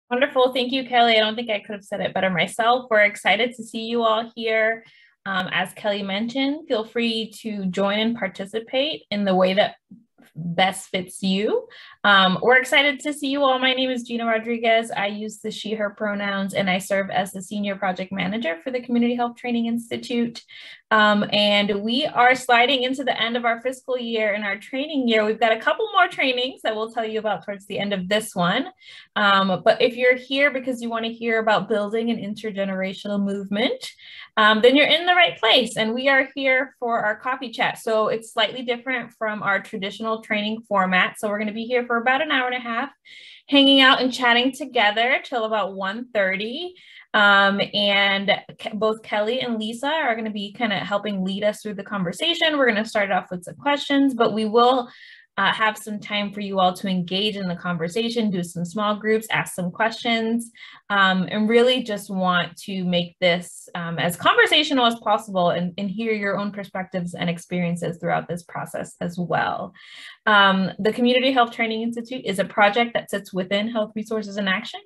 Wonderful. Thank you, Kelly. I don't think I could have said it better myself. We're excited to see you all here. As Kelly mentioned, feel free to join and participate in the way that best fits you. We're excited to see you all. My name is Gina Rodriguez. I use the she, her pronouns, and I serve as the Senior Project Manager for the Community Health Training Institute. And we are sliding into the end of our fiscal year and our training year. We've got a couple more trainings that we'll tell you about towards the end of this one. But if you're here because you want to hear about building an intergenerational movement, then you're in the right place. And we are here for our coffee chat. So it's slightly different from our traditional training format. So we're going to be here for about an hour and a half, hanging out and chatting together till about 1:30. And both Kelly and Lisa are going to be kind of helping lead us through the conversation. We're going to start off with some questions, but we will have some time for you all to engage in the conversation, do some small groups, ask some questions, and really just want to make this as conversational as possible and hear your own perspectives and experiences throughout this process as well. The Community Health Training Institute is a project that sits within Health Resources in Action.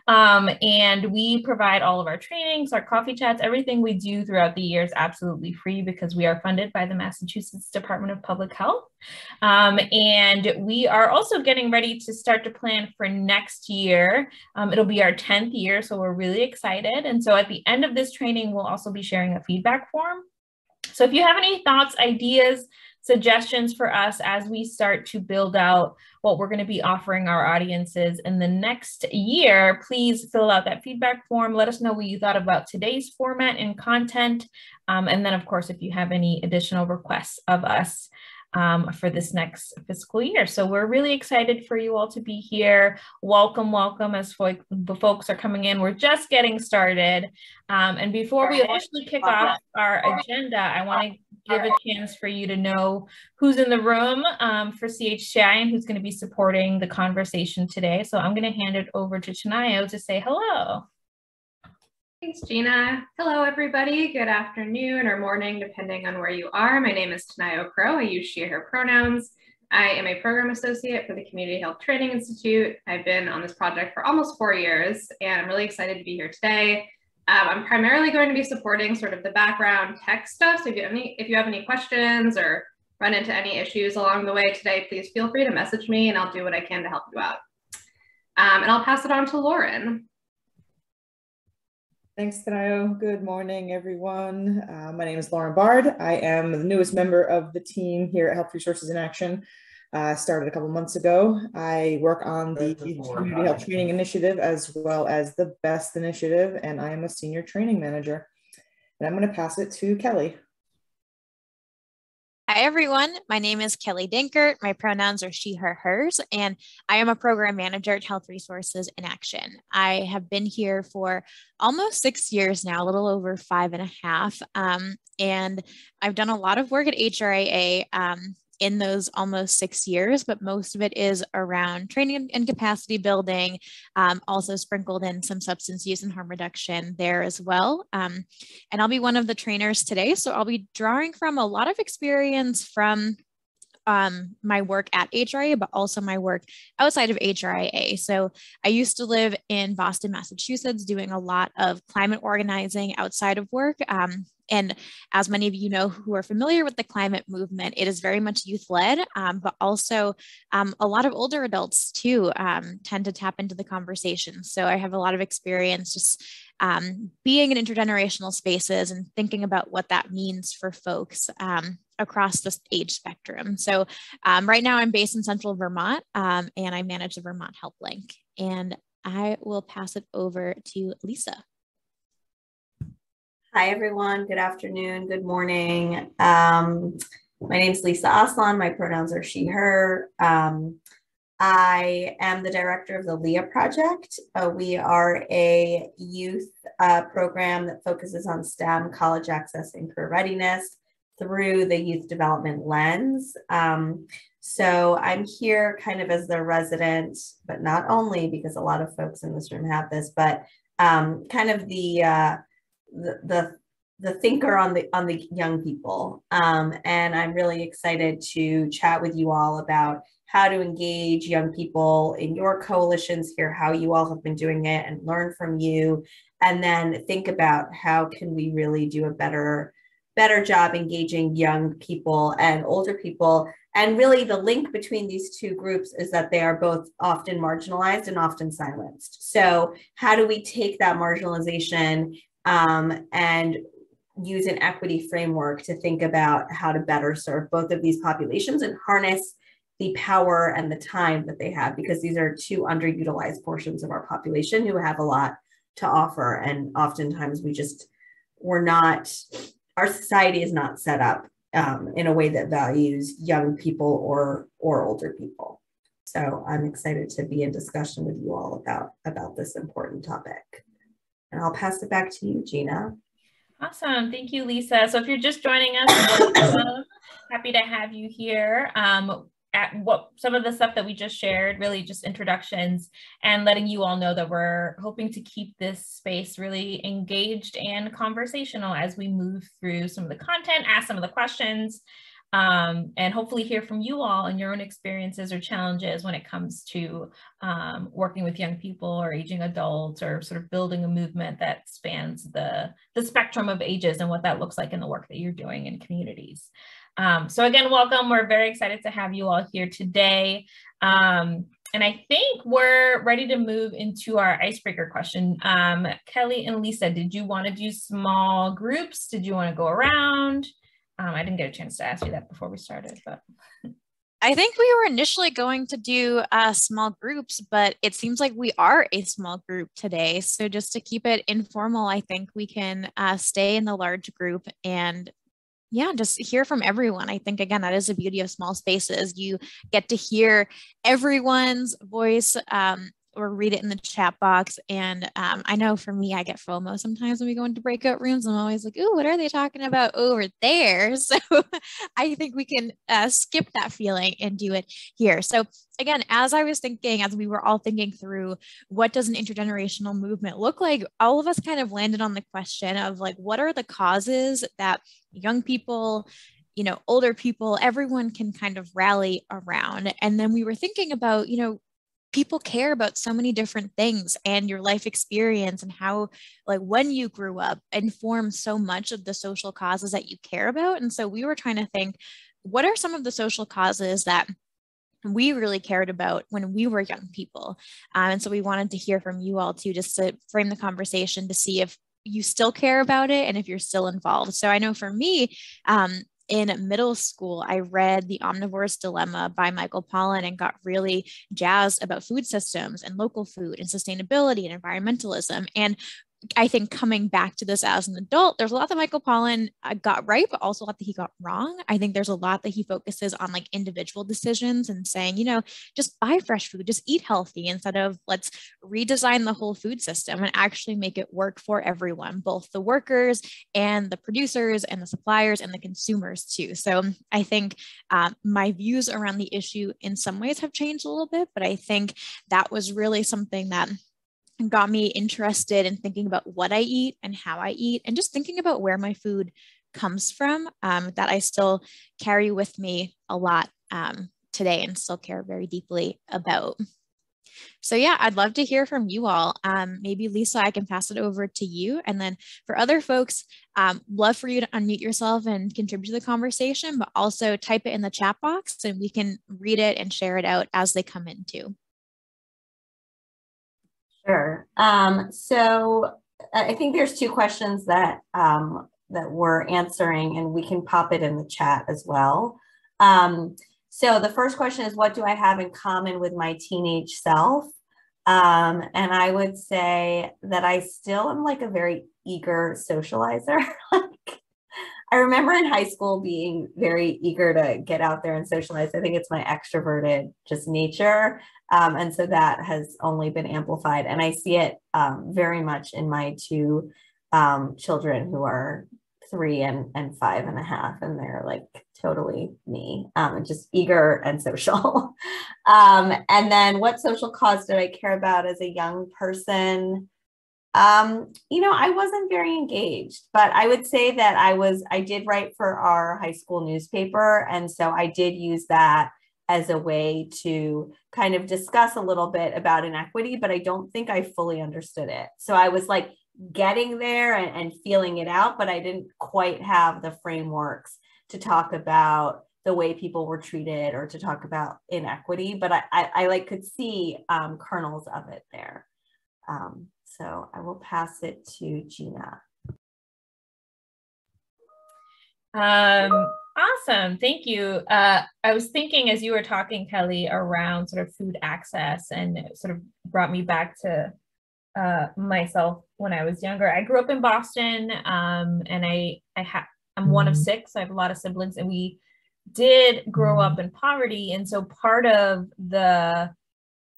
And we provide all of our trainings, our coffee chats, everything we do throughout the year is absolutely free because we are funded by the Massachusetts Department of Public Health. And we are also getting ready to start to plan for next year. It'll be our 10th year, so we're really excited. And so at the end of this training, we'll also be sharing a feedback form. So if you have any thoughts, ideas, suggestions for us as we start to build out what we're going to be offering our audiences in the next year, please fill out that feedback form. Let us know what you thought about today's format and content. And then, of course, if you have any additional requests of us for this next fiscal year. So we're really excited for you all to be here. Welcome, welcome as the folks are coming in. We're just getting started. And before we officially kick off our agenda, I want to give a chance for you to know who's in the room for CHTI and who's going to be supporting the conversation today. So I'm going to hand it over to Chanayo to say hello. Thanks, Gina. Hello, everybody. Good afternoon or morning, depending on where you are. My name is Tanayo Crow. I use she, her pronouns. I am a program associate for the Community Health Training Institute. I've been on this project for almost 4 years, and I'm really excited to be here today. I'm primarily going to be supporting sort of the background tech stuff. So if you have any questions or run into any issues along the way today, please feel free to message me and I'll do what I can to help you out. And I'll pass it on to Lauren. Thanks, Tanayo. Good morning, everyone. My name is Lauren Bard. I am the newest member of the team here at Health Resources in Action. Started a couple months ago. I work on the Community Health Training Initiative as well as the BEST Initiative, and I am a senior training manager. And I'm going to pass it to Kelly. Hi, everyone. My name is Kelly Dinkert. My pronouns are she, her, hers, and I am a program manager at Health Resources in Action. I have been here for almost 6 years now, a little over 5.5. And I've done a lot of work at HRIA in those almost 6 years, but most of it is around training and capacity building, also sprinkled in some substance use and harm reduction there as well. And I'll be one of the trainers today. So I'll be drawing from a lot of experience from my work at HRIA, but also my work outside of HRIA. So I used to live in Boston, Massachusetts, doing a lot of climate organizing outside of work. And as many of you know who are familiar with the climate movement, it is very much youth-led, but also a lot of older adults too tend to tap into the conversation. So I have a lot of experience just being in intergenerational spaces and thinking about what that means for folks across the age spectrum. So right now I'm based in Central Vermont and I manage the Vermont Help Link. And I will pass it over to Lisa. Hi, everyone. Good afternoon. Good morning. My name is Lisa Aslan. My pronouns are she, her. I am the director of the LEAH project. We are a youth program that focuses on STEM, college access, and career readiness through the youth development lens. So I'm here kind of as the resident, but not only because a lot of folks in this room have this, but kind of the thinker on the young people. And I'm really excited to chat with you all about how to engage young people in your coalitions, hear how you all have been doing it and learn from you, and then think about how can we really do a better job engaging young people and older people. And really the link between these two groups is that they are both often marginalized and often silenced. So how do we take that marginalization and use an equity framework to think about how to better serve both of these populations and harness the power and the time that they have, because these are two underutilized portions of our population who have a lot to offer. And oftentimes our society is not set up in a way that values young people or older people. So I'm excited to be in discussion with you all about this important topic. And I'll pass it back to you, Gina. Awesome. Thank you, Lisa. So if you're just joining us, welcome. Happy to have you here. Some of the stuff that we just shared, really just introductions and letting you all know that we're hoping to keep this space really engaged and conversational as we move through some of the content, ask some of the questions, and hopefully hear from you all and your own experiences or challenges when it comes to working with young people or aging adults, or sort of building a movement that spans the spectrum of ages and what that looks like in the work that you're doing in communities. So again, welcome. We're very excited to have you all here today. And I think we're ready to move into our icebreaker question. Kelly and Lisa, did you want to do small groups? Did you want to go around? I didn't get a chance to ask you that before we started, but. I think we were initially going to do small groups, but it seems like we are a small group today. So just to keep it informal, I think we can stay in the large group and just hear from everyone. I think, again, that is the beauty of small spaces. You get to hear everyone's voice or read it in the chat box. And I know for me, I get FOMO sometimes when we go into breakout rooms. I'm always like, ooh, what are they talking about over there? So I think we can skip that feeling and do it here. So again, as we were all thinking through what does an intergenerational movement look like, all of us kind of landed on the question of like, what are the causes that young people, older people, everyone can kind of rally around. And then we were thinking about, people care about so many different things, and your life experience and how, like, when you grew up informs so much of the social causes that you care about. And so we were trying to think, what are some of the social causes that we really cared about when we were young people? And so we wanted to hear from you all too, just to frame the conversation to see if you still care about it and if you're still involved. So I know for me, in middle school, I read The Omnivore's Dilemma by Michael Pollan and got really jazzed about food systems and local food and sustainability and environmentalism. And I think coming back to this as an adult, there's a lot that Michael Pollan got right, but also a lot that he got wrong. I think there's a lot that he focuses on, like, individual decisions and saying, just buy fresh food, just eat healthy, instead of let's redesign the whole food system and actually make it work for everyone, both the workers and the producers and the suppliers and the consumers too. So I think my views around the issue in some ways have changed a little bit, but I think that was really something that got me interested in thinking about what I eat and how I eat, and just thinking about where my food comes from, that I still carry with me a lot today and still care very deeply about. So yeah, I'd love to hear from you all. Maybe Lisa, I can pass it over to you. And then for other folks, love for you to unmute yourself and contribute to the conversation, but also type it in the chat box and we can read it and share it out as they come in too. Sure. So I think there's two questions that we're answering, and we can pop it in the chat as well. So the first question is, what do I have in common with my teenage self? And I would say that I still am like a very eager socializer. I remember in high school being very eager to get out there and socialize. I think it's my extroverted just nature. And so that has only been amplified. And I see it very much in my two children who are 3 and 5.5. And they're like totally me, just eager and social. And then what social cause did I care about as a young person? I wasn't very engaged, but I would say that I did write for our high school newspaper. And so I did use that as a way to kind of discuss a little bit about inequity, but I don't think I fully understood it. So I was like getting there and feeling it out, but I didn't quite have the frameworks to talk about the way people were treated or to talk about inequity, but I like could see kernels of it there. So I will pass it to Gina. Awesome, thank you. I was thinking as you were talking, Kelly, around sort of food access, and it sort of brought me back to myself when I was younger. I grew up in Boston, and I'm one of six. I have a lot of siblings, and we did grow up in poverty. And so part of the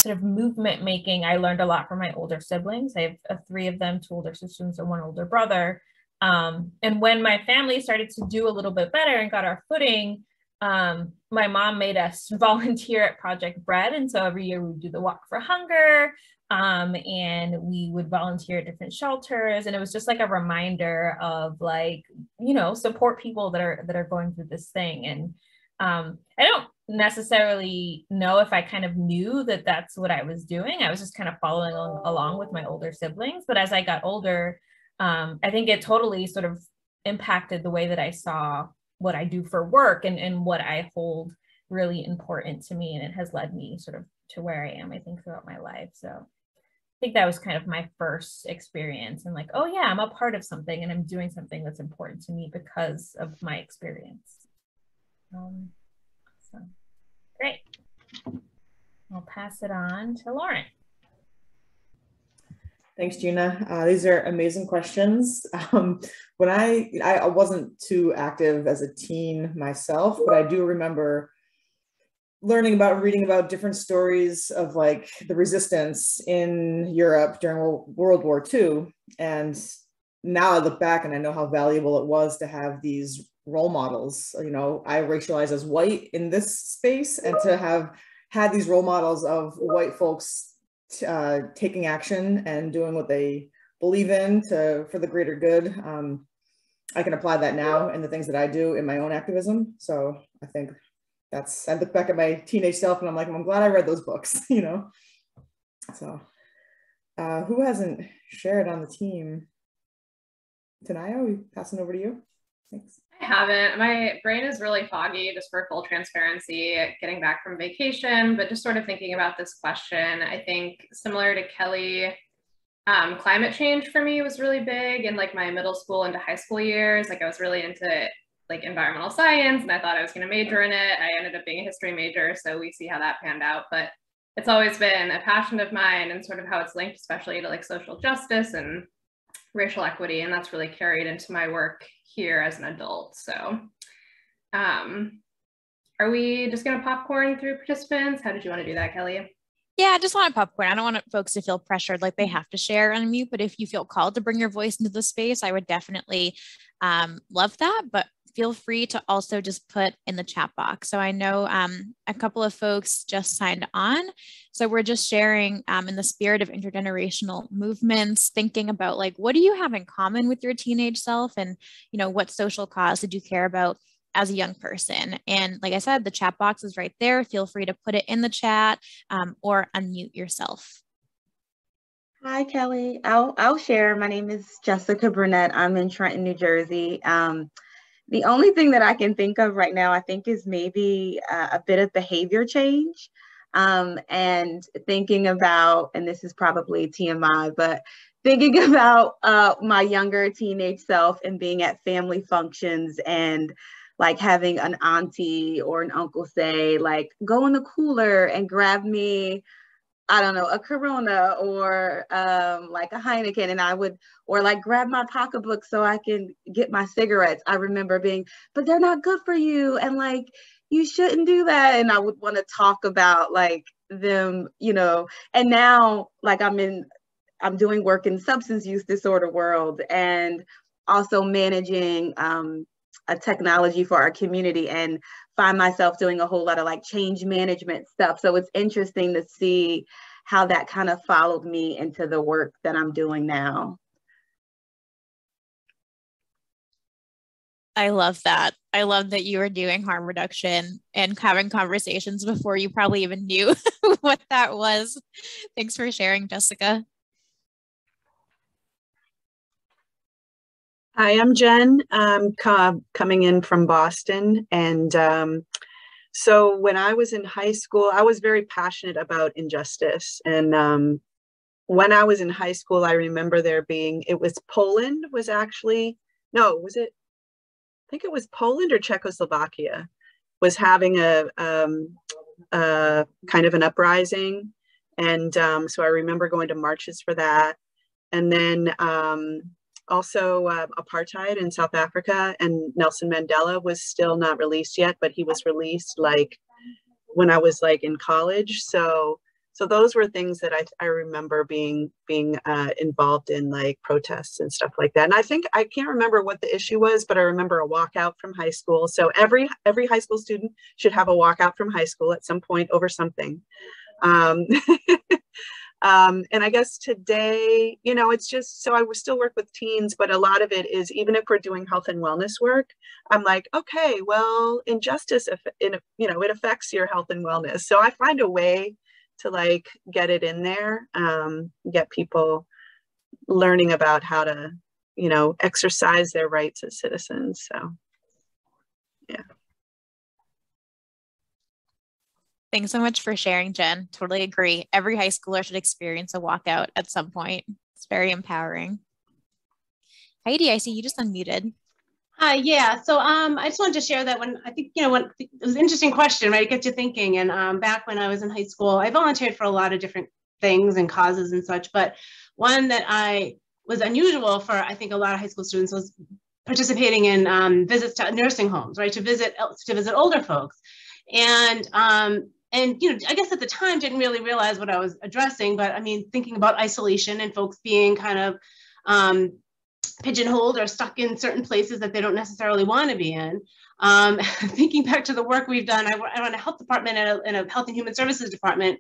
sort of movement making, I learned a lot from my older siblings. I have three of them, two older sisters and one older brother. And when my family started to do a little bit better and got our footing, my mom made us volunteer at Project Bread. And so every year we would do the Walk for Hunger, and we would volunteer at different shelters. And it was just like a reminder of like, you know, support people that are going through this thing. And I don't necessarily know if I kind of knew that that's what I was doing. I was just kind of following along with my older siblings. But as I got older, I think it totally sort of impacted the way that I saw what I do for work and what I hold really important to me. And it has led me sort of to where I am, I think, throughout my life. So I think that was kind of my first experience, and like, oh yeah, I'm a part of something and I'm doing something that's important to me because of my experience. So great. I'll pass it on to Lauren. Thanks, Gina. These are amazing questions. When I wasn't too active as a teen myself, but I do remember learning about, reading about different stories of like the resistance in Europe during World War II. And now I look back and I know how valuable it was to have these role models. You know, I racialize as white in this space, and to have had these role models of white folks taking action and doing what they believe in for the greater good. I can apply that now in the things that I do in my own activism. So I think I look back at my teenage self and I'm like, I'm glad I read those books, you know? So who hasn't shared on the team? Tanayo, we passing over to you. Thanks. I haven't. My brain is really foggy, just for full transparency, getting back from vacation, but just sort of thinking about this question. I think similar to Kelly, climate change for me was really big in like my middle school into high school years. Like I was really into like environmental science and I thought I was going to major in it. I ended up being a history major, so we see how that panned out. But it's always been a passion of mine, and sort of how it's linked especially to like social justice and racial equity, and that's really carried into my work here as an adult. So are we just going to popcorn through participants? How did you want to do that, Kelly? Yeah, I just want popcorn. I don't want folks to feel pressured like they have to share on mute, but if you feel called to bring your voice into the space, I would definitely love that. But feel free to also just put in the chat box. So I know a couple of folks just signed on. So we're just sharing in the spirit of intergenerational movements, thinking about like, what do you have in common with your teenage self? And, you know, what social cause did you care about as a young person? And like I said, the chat box is right there. Feel free to put it in the chat or unmute yourself. Hi, Kelly. I'll share. My name is Jessica Burnett. I'm in Trenton, New Jersey. The only thing that I can think of right now, I think, is maybe a bit of behavior change, and thinking about, and this is probably TMI, but thinking about my younger teenage self and being at family functions and like having an auntie or an uncle say, like, go in the cooler and grab me, I don't know, a Corona or like a Heineken, and I would, or like grab my pocketbook so I can get my cigarettes. I remember being, but they're not good for you, and like, you shouldn't do that. And I would want to talk about like them, you know, and now like I'm doing work in substance use disorder world and also managing a technology for our community, and find myself doing a whole lot of like change management stuff. So it's interesting to see how that kind of followed me into the work that I'm doing now. I love that. I love that you were doing harm reduction and having conversations before you probably even knew what that was. Thanks for sharing, Jessica. Hi, I'm Jen. I'm coming in from Boston. And so when I was in high school, I was very passionate about injustice. And when I was in high school, I remember there being, it was Poland was actually, no, was it? I think it was Poland or Czechoslovakia was having a kind of an uprising. And so I remember going to marches for that. And then also apartheid in South Africa, and Nelson Mandela was still not released yet, but he was released like when I was like in college. So those were things that I remember being involved in, like protests and stuff like that. And I think I can't remember what the issue was, but I remember a walkout from high school. So every high school student should have a walkout from high school at some point over something. And I guess today, you know, it's just, so I would still work with teens, but a lot of it is, even if we're doing health and wellness work, I'm like, okay, well, injustice, you know, it affects your health and wellness. So I find a way to like get it in there, get people learning about how to, you know, exercise their rights as citizens. So, yeah. Thanks so much for sharing, Jen. Totally agree. Every high schooler should experience a walkout at some point. It's very empowering. Heidi, I see you just unmuted. Yeah, so I just wanted to share that when I think, you know, when it was an interesting question, right? It gets you thinking. And back when I was in high school, I volunteered for a lot of different things and causes and such, but one that I was unusual for, I think, a lot of high school students was participating in visits to nursing homes, right? To visit older folks. And you know, I guess at the time didn't really realize what I was addressing, but I mean, thinking about isolation and folks being kind of pigeonholed or stuck in certain places that they don't necessarily want to be in. Thinking back to the work we've done, I run a health department in a health and human services department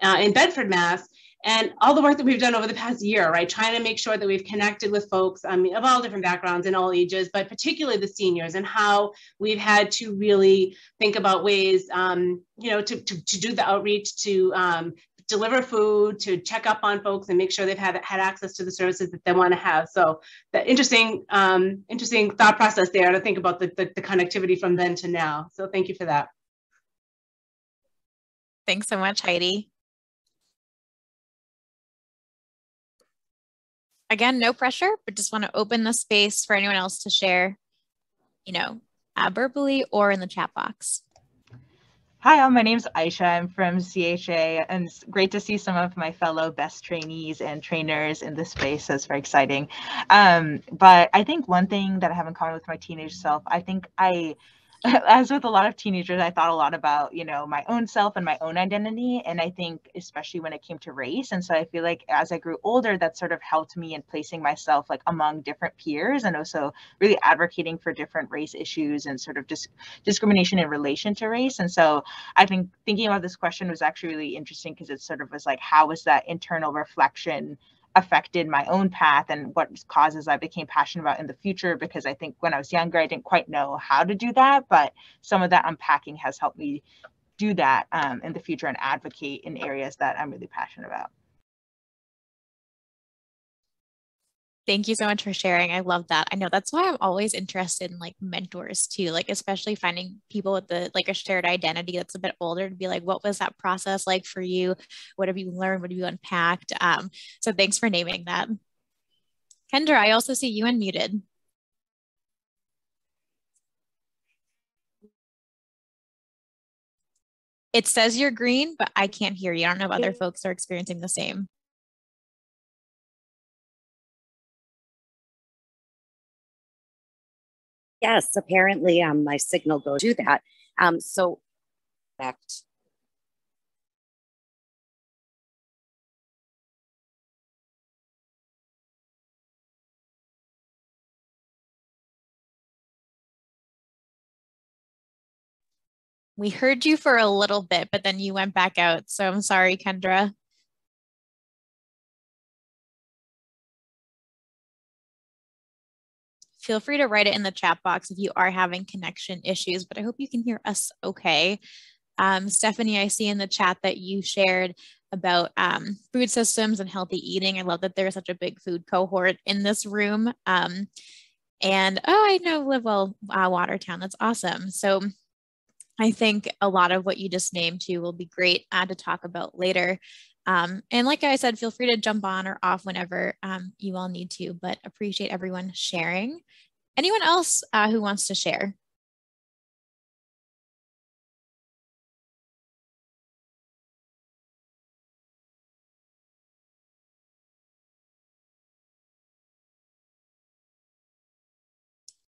in Bedford, Mass. And all the work that we've done over the past year, right, trying to make sure that we've connected with folks, I mean, of all different backgrounds and all ages, but particularly the seniors, and how we've had to really think about ways, you know, to do the outreach, to deliver food, to check up on folks and make sure they've had access to the services that they want to have. So the interesting thought process there to think about the connectivity from then to now. So thank you for that. Thanks so much, Heidi. Again, no pressure, but just want to open the space for anyone else to share, you know, verbally or in the chat box. Hi, my name's Aisha. I'm from CHA, and it's great to see some of my fellow best trainees and trainers in this space. So it's very exciting. But I think one thing that I have in common with my teenage self, I think as with a lot of teenagers, I thought a lot about, you know, my own self and my own identity. And I think especially when it came to race. And so I feel like as I grew older, that sort of helped me in placing myself like among different peers, and also really advocating for different race issues and sort of discrimination in relation to race. And so I think thinking about this question was actually really interesting, because it sort of was like, how was that internal reflection affected my own path and what causes I became passionate about in the future? Because I think when I was younger, I didn't quite know how to do that, but some of that unpacking has helped me do that in the future and advocate in areas that I'm really passionate about. Thank you so much for sharing. I love that. I know that's why I'm always interested in like mentors too, like especially finding people with like a shared identity that's a bit older, to be like, what was that process like for you? What have you learned? What have you unpacked? So thanks for naming that. Kendra, I also see you unmuted. It says you're green, but I can't hear you. I don't know if other folks are experiencing the same. Yes, apparently my signal goes to that. So correct. We heard you for a little bit, but then you went back out. So I'm sorry, Kendra. feel free to write it in the chat box if you are having connection issues, but I hope you can hear us okay. Stephanie, I see in the chat that you shared about food systems and healthy eating. I love that there's such a big food cohort in this room. And oh, I know Live Well Watertown. That's awesome. So I think a lot of what you just named too will be great to talk about later. And like I said, feel free to jump on or off whenever you all need to, but appreciate everyone sharing. Anyone else who wants to share?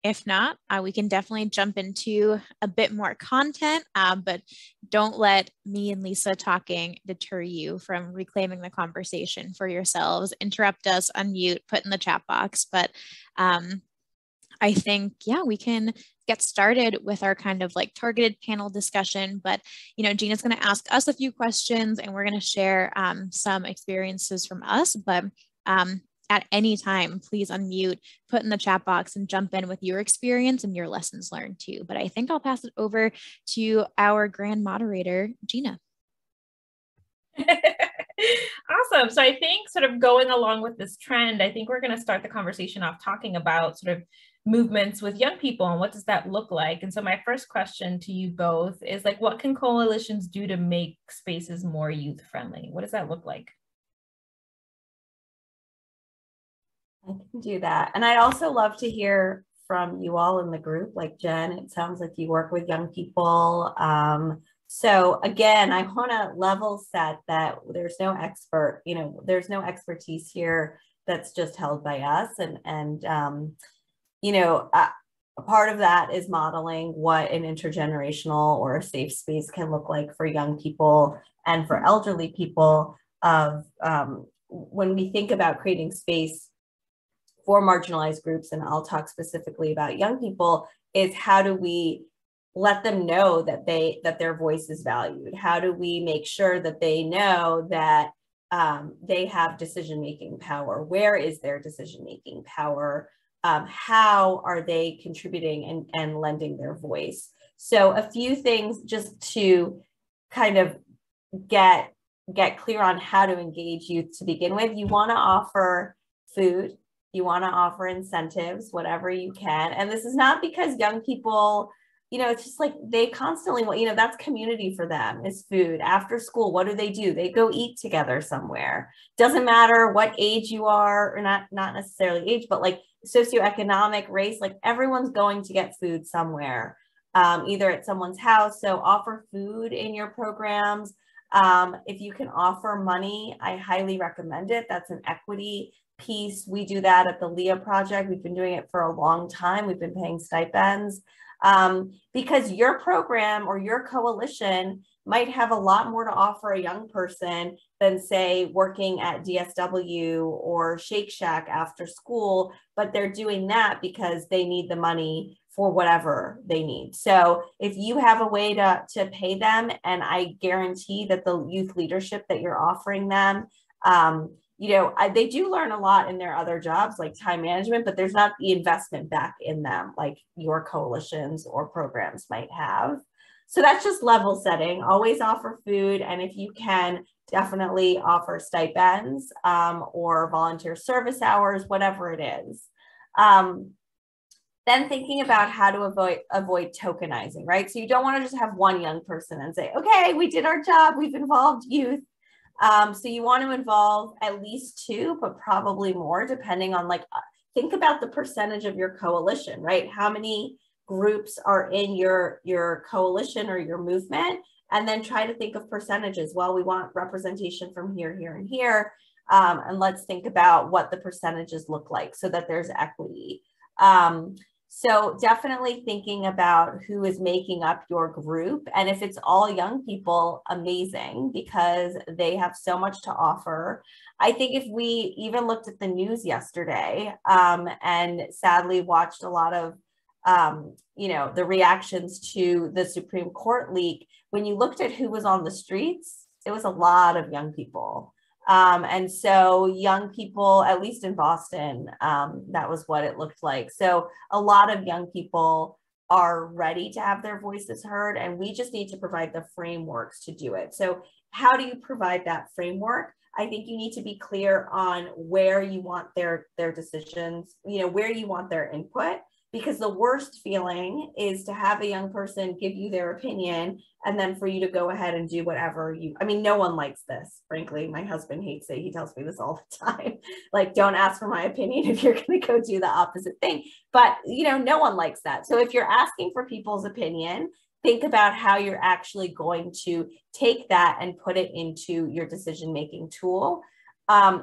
If not, we can definitely jump into a bit more content, but don't let me and Lisa talking deter you from reclaiming the conversation for yourselves. Interrupt us, unmute, put in the chat box. But I think, yeah, we can get started with our kind of like targeted panel discussion. But, you know, Gina's going to ask us a few questions and we're going to share some experiences from us. But at any time, please unmute, put in the chat box and jump in with your experience and your lessons learned too. But I think I'll pass it over to our grand moderator, Gina. Awesome. So I think sort of going along with this trend, I think we're going to start the conversation off talking about sort of movements with young people and what does that look like? And so my first question to you both is like, what can coalitions do to make spaces more youth friendly? What does that look like? I can do that. And I'd also love to hear from you all in the group, like Jen, it sounds like you work with young people. So again, I want to level set that there's no expert, you know, there's no expertise here that's just held by us. And you know, a part of that is modeling what an intergenerational or a safe space can look like for young people and for elderly people of when we think about creating space for marginalized groups, and I'll talk specifically about young people, is how do we let them know that their voice is valued? How do we make sure that they know that they have decision-making power? Where is their decision-making power? How are they contributing and lending their voice? So a few things just to kind of get clear on how to engage youth to begin with. You want to offer food. You want to offer incentives, whatever you can. And this is not because young people, you know, it's just like they constantly want, you know, that's community for them is food. After school, what do? They go eat together somewhere. Doesn't matter what age you are, or not necessarily age, but like socioeconomic, race, like everyone's going to get food somewhere, either at someone's house. So offer food in your programs. If you can offer money, I highly recommend it. That's an equity piece. We do that at the LEA project. We've been doing it for a long time. We've been paying stipends because your program or your coalition might have a lot more to offer a young person than say working at DSW or Shake Shack after school, but they're doing that because they need the money for whatever they need. So if you have a way to pay them, and I guarantee that the youth leadership that you're offering them, you know, they do learn a lot in their other jobs like time management, but there's not the investment back in them like your coalitions or programs might have. So that's just level setting. Always offer food. And if you can, definitely offer stipends or volunteer service hours, whatever it is. Then thinking about how to avoid tokenizing, right? So you don't want to just have one young person and say, okay, we did our job, we've involved youth. So you want to involve at least two, but probably more, depending on like, think about the percentage of your coalition, right? How many groups are in your coalition or your movement? And then try to think of percentages. Well, we want representation from here, here, and here. And let's think about what the percentages look like so that there's equity. So definitely thinking about who is making up your group. And if it's all young people, amazing, because they have so much to offer. I think if we even looked at the news yesterday and sadly watched a lot of, you know, the reactions to the Supreme Court leak, when you looked at who was on the streets, it was a lot of young people. And so young people, at least in Boston, that was what it looked like. So a lot of young people are ready to have their voices heard, and we just need to provide the frameworks to do it. So how do you provide that framework? I think you need to be clear on where you want their decisions, where you want their input, because the worst feeling is to have a young person give you their opinion and then for you to go ahead and do whatever no one likes this. Frankly, my husband hates it. He tells me this all the time. Like, don't ask for my opinion if you're going to go do the opposite thing. But, no one likes that. So if you're asking for people's opinion, think about how you're actually going to take that and put it into your decision-making tool.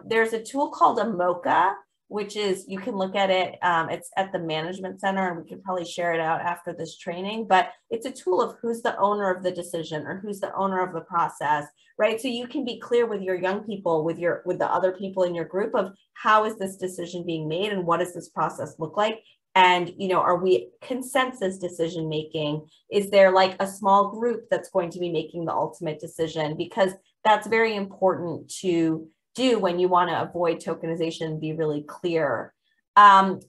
There's a tool called a MOCA, which is, you can look at it, it's at the Management Center, and we can probably share it out after this training, but it's a tool of who's the owner of the decision or who's the owner of the process, right? So you can be clear with your young people, with the other people in your group, of how is this decision being made and what does this process look like? And, are we consensus decision making? Is there like a small group that's going to be making the ultimate decision? Because that's very important to do when you want to avoid tokenization and be really clear.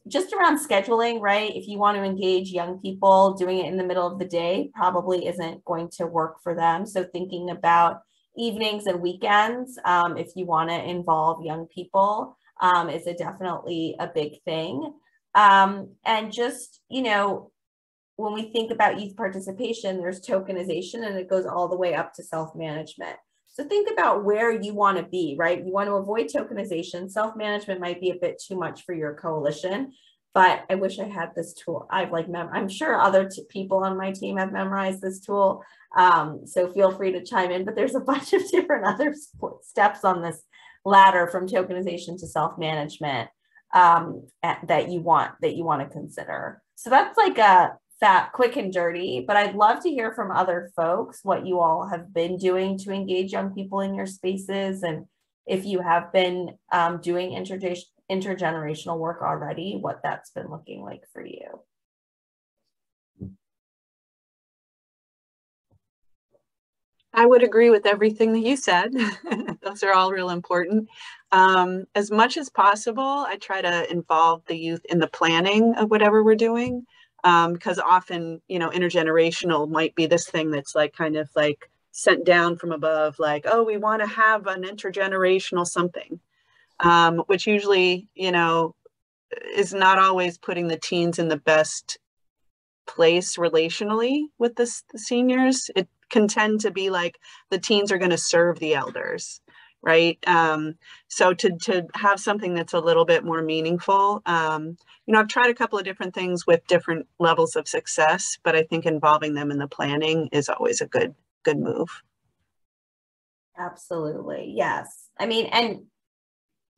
Just around scheduling, right? If you want to engage young people, doing it in the middle of the day probably isn't going to work for them. So thinking about evenings and weekends, if you want to involve young people, is definitely a big thing. And just, when we think about youth participation, there's tokenization and it goes all the way up to self-management. So think about where you want to be, right? You want to avoid tokenization. Self-management might be a bit too much for your coalition, but I wish I had this tool. I'm sure other people on my team have memorized this tool. So feel free to chime in, but there's a bunch of different other steps on this ladder from tokenization to self-management that you want to consider. So that's like a quick and dirty, but I'd love to hear from other folks what you all have been doing to engage young people in your spaces, and if you have been doing intergenerational work already, what that's been looking like for you. I would agree with everything that you said. Those are all real important. As much as possible, I try to involve the youth in the planning of whatever we're doing. Because often, intergenerational might be this thing that's like kind of like sent down from above, like, oh, we want to have an intergenerational something, which usually, is not always putting the teens in the best place relationally with the seniors. It can tend to be like the teens are going to serve the elders, right? So to have something that's a little bit more meaningful, I've tried a couple of different things with different levels of success, but I think involving them in the planning is always a good move. Absolutely. Yes. And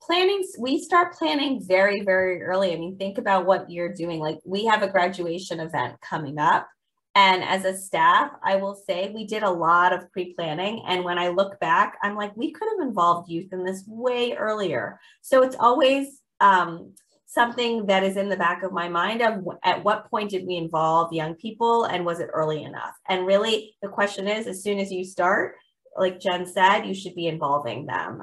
planning, we start planning very, very early. Think about what you're doing. Like, we have a graduation event coming up. And as a staff, I will say we did a lot of pre-planning. And when I look back, I'm like, we could have involved youth in this way earlier. So it's always something that is in the back of my mind of at what point did we involve young people, and was it early enough? And really the question is, as soon as you start, like Jen said, you should be involving them.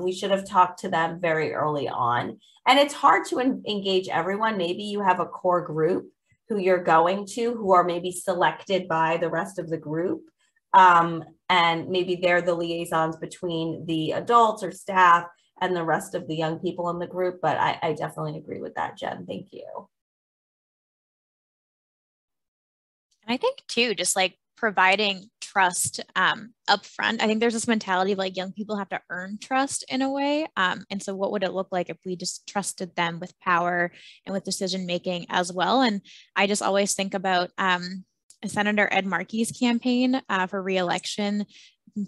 We should have talked to them very early on. And it's hard to engage everyone. Maybe you have a core group who you're going to, who are maybe selected by the rest of the group. And maybe they're the liaisons between the adults or staff and the rest of the young people in the group. But I definitely agree with that, Jen. Thank you. And I think too, just like providing trust upfront. I think there's this mentality of like young people have to earn trust in a way. And so what would it look like if we just trusted them with power and with decision making as well? And I just always think about Senator Ed Markey's campaign for re-election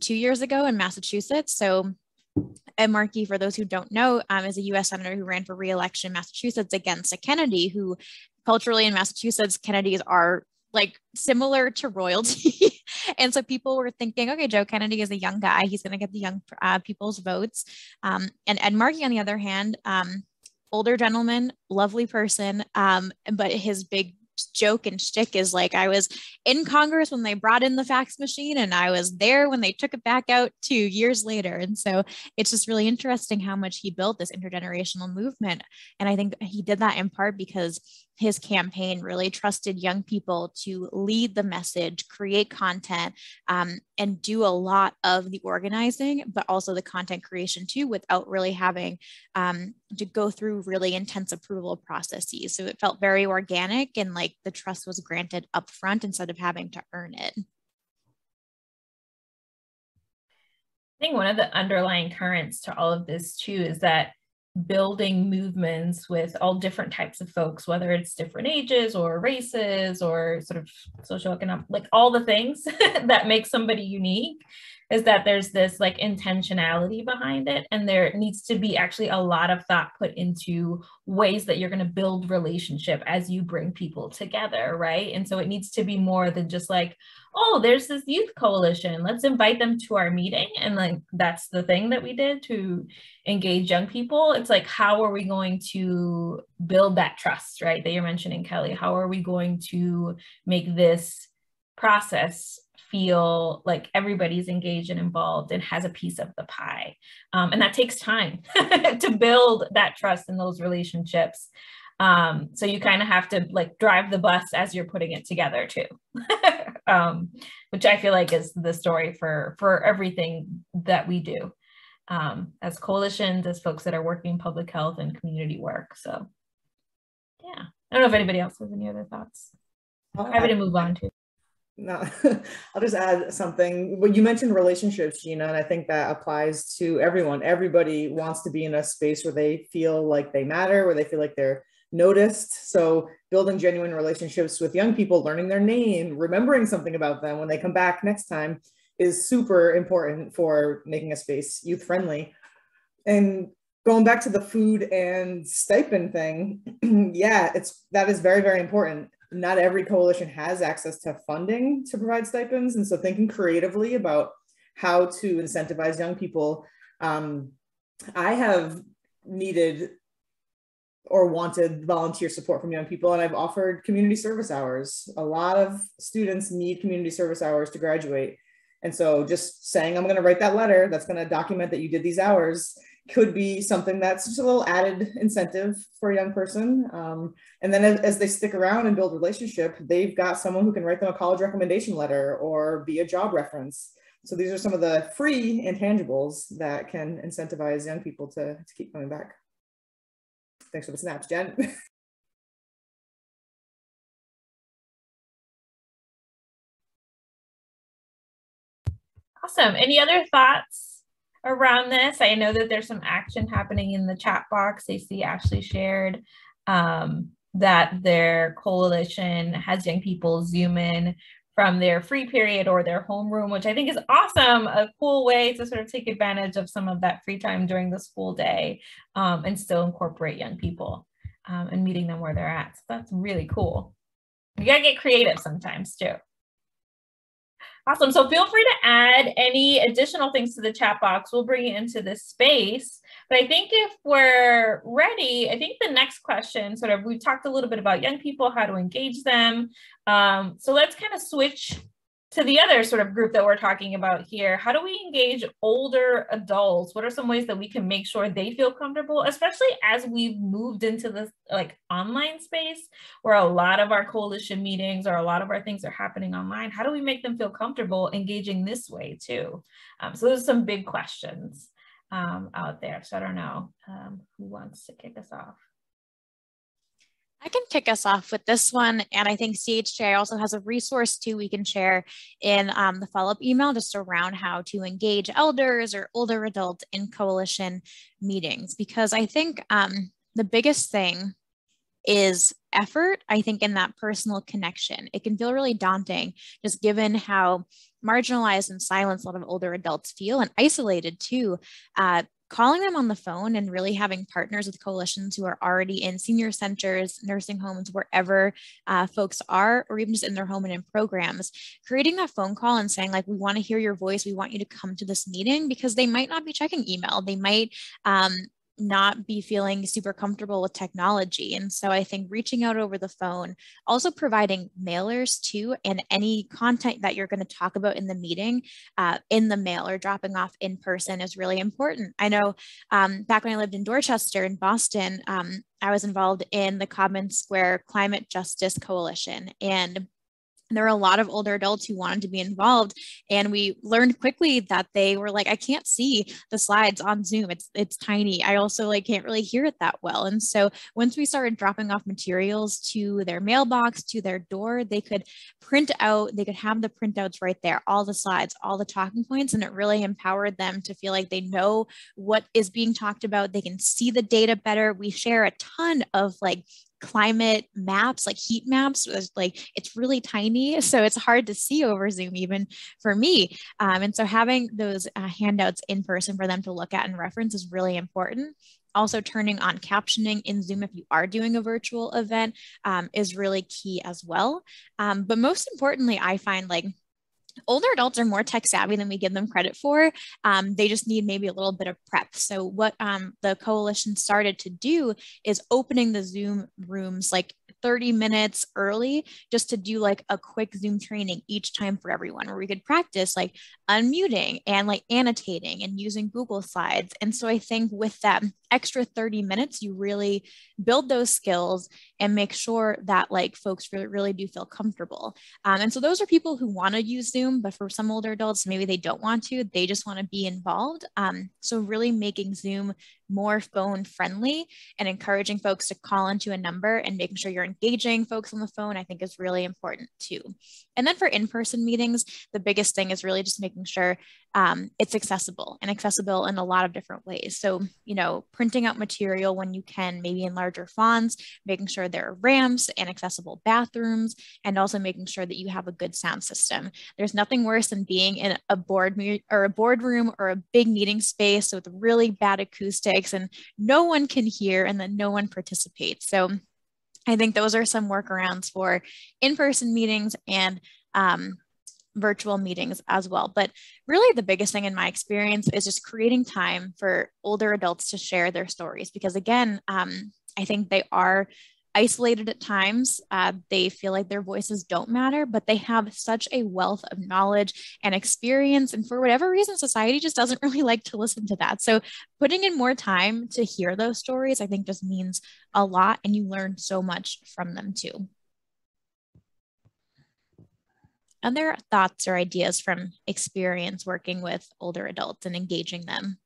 2 years ago in Massachusetts. So Ed Markey, for those who don't know, is a U.S. Senator who ran for re-election in Massachusetts against a Kennedy, who culturally in Massachusetts, Kennedys are like similar to royalty. And so people were thinking, okay, Joe Kennedy is a young guy. He's going to get the young people's votes. And Ed Markey, on the other hand, older gentleman, lovely person. But his big joke and shtick is like, I was in Congress when they brought in the fax machine, and I was there when they took it back out 2 years later. And so it's just really interesting how much he built this intergenerational movement. And I think he did that in part because his campaign really trusted young people to lead the message, create content, and do a lot of the organizing, but also the content creation too, without really having to go through really intense approval processes. So it felt very organic, and like the trust was granted upfront instead of having to earn it. I think one of the underlying currents to all of this too is that building movements with all different types of folks, whether it's different ages or races or sort of socioeconomic, like all the things that make somebody unique, is that there's this like intentionality behind it. And there needs to be actually a lot of thought put into ways that you're going to build relationship as you bring people together, right? And so it needs to be more than just like, oh, there's this youth coalition, let's invite them to our meeting. And like, that's the thing that we did to engage young people. It's like, how are we going to build that trust, right? That you're mentioning, Kelly. How are we going to make this process feel like everybody's engaged and involved and has a piece of the pie? And that takes time to build that trust in those relationships. So you kind of have to like drive the bus as you're putting it together too, which I feel like is the story for everything that we do as coalitions, as folks that are working in public health and community work. So yeah, I don't know if anybody else has any other thoughts. Happy to move on to. No, I'll just add something. Well, you mentioned relationships, Gina, and I think that applies to everyone. Everybody wants to be in a space where they feel like they matter, where they feel like they're noticed. So building genuine relationships with young people, learning their name, remembering something about them when they come back next time is super important for making a space youth friendly. And going back to the food and stipend thing, yeah, that is very, very important. Not every coalition has access to funding to provide stipends. And so thinking creatively about how to incentivize young people. I have needed or wanted volunteer support from young people, and I've offered community service hours. A lot of students need community service hours to graduate. And so just saying, I'm going to write that letter that's going to document that you did these hours could be something that's just a little added incentive for a young person. And then as they stick around and build a relationship, they've got someone who can write them a college recommendation letter or be a job reference. So these are some of the free intangibles that can incentivize young people to keep coming back. Thanks for the snaps, Jen. Awesome. Any other thoughts around this? I know that there's some action happening in the chat box. I see Ashley shared that their coalition has young people Zoom in from their free period or their homeroom, which I think is awesome, a cool way to sort of take advantage of some of that free time during the school day and still incorporate young people and meeting them where they're at. So that's really cool. You gotta get creative sometimes too. Awesome. So feel free to add any additional things to the chat box. We'll bring you into this space. But I think if we're ready, I think the next question, sort of, we've talked a little bit about young people, how to engage them. So let's kind of switch to the other sort of group that we're talking about here. How do we engage older adults? What are some ways that we can make sure they feel comfortable, especially as we've moved into this like online space where a lot of our coalition meetings or a lot of our things are happening online? How do we make them feel comfortable engaging this way too? So those are some big questions out there. So I don't know who wants to kick us off. I can kick us off with this one. And I think CHTI also has a resource too we can share in the follow-up email just around how to engage elders or older adults in coalition meetings. Because I think the biggest thing is effort, I think, in that personal connection. It can feel really daunting just given how marginalized and silenced a lot of older adults feel and isolated too. Calling them on the phone and really having partners with coalitions who are already in senior centers, nursing homes, wherever folks are, or even just in their home and in programs, creating that phone call and saying like, we want to hear your voice. We want you to come to this meeting, because they might not be checking email. They might not be feeling super comfortable with technology. And so I think reaching out over the phone, also providing mailers too, and any content that you're going to talk about in the meeting in the mail or dropping off in person is really important. I know back when I lived in Dorchester in Boston, I was involved in the Commons Square Climate Justice Coalition, and there were a lot of older adults who wanted to be involved. And we learned quickly that they were like, I can't see the slides on Zoom. It's tiny. I also like can't really hear it that well. And so once we started dropping off materials to their mailbox, to their door, they could print out, they could have the printouts right there, all the slides, all the talking points. And it really empowered them to feel like they know what is being talked about. They can see the data better. We share a ton of like climate maps, like heat maps, like it's really tiny, so it's hard to see over Zoom even for me. And so having those handouts in person for them to look at and reference is really important. Also turning on captioning in Zoom if you are doing a virtual event is really key as well. But most importantly, I find like older adults are more tech savvy than we give them credit for. They just need maybe a little bit of prep. So what the coalition started to do is opening the Zoom rooms like 30 minutes early, just to do like a quick Zoom training each time for everyone, where we could practice like unmuting and like annotating and using Google Slides. And so I think with that extra 30 minutes, you really build those skills and make sure that like folks really do feel comfortable. And so those are people who want to use Zoom, but for some older adults, maybe they don't want to, they just want to be involved. So really making Zoom more phone friendly and encouraging folks to call into a number and making sure you're engaging folks on the phone, I think is really important too. And then for in-person meetings, the biggest thing is really just making sure it's accessible and accessible in a lot of different ways. So, you know, printing out material when you can, maybe in larger fonts, making sure there are ramps and accessible bathrooms, and also making sure that you have a good sound system. There's nothing worse than being in a boardroom or a big meeting space with really bad acoustics and no one can hear and then no one participates. So I think those are some workarounds for in-person meetings and virtual meetings as well. But really the biggest thing in my experience is just creating time for older adults to share their stories, because again, I think they are isolated at times. They feel like their voices don't matter, but they have such a wealth of knowledge and experience. And for whatever reason, society just doesn't really like to listen to that. So putting in more time to hear those stories, I think just means a lot, and you learn so much from them too. Other thoughts or ideas from experience working with older adults and engaging them?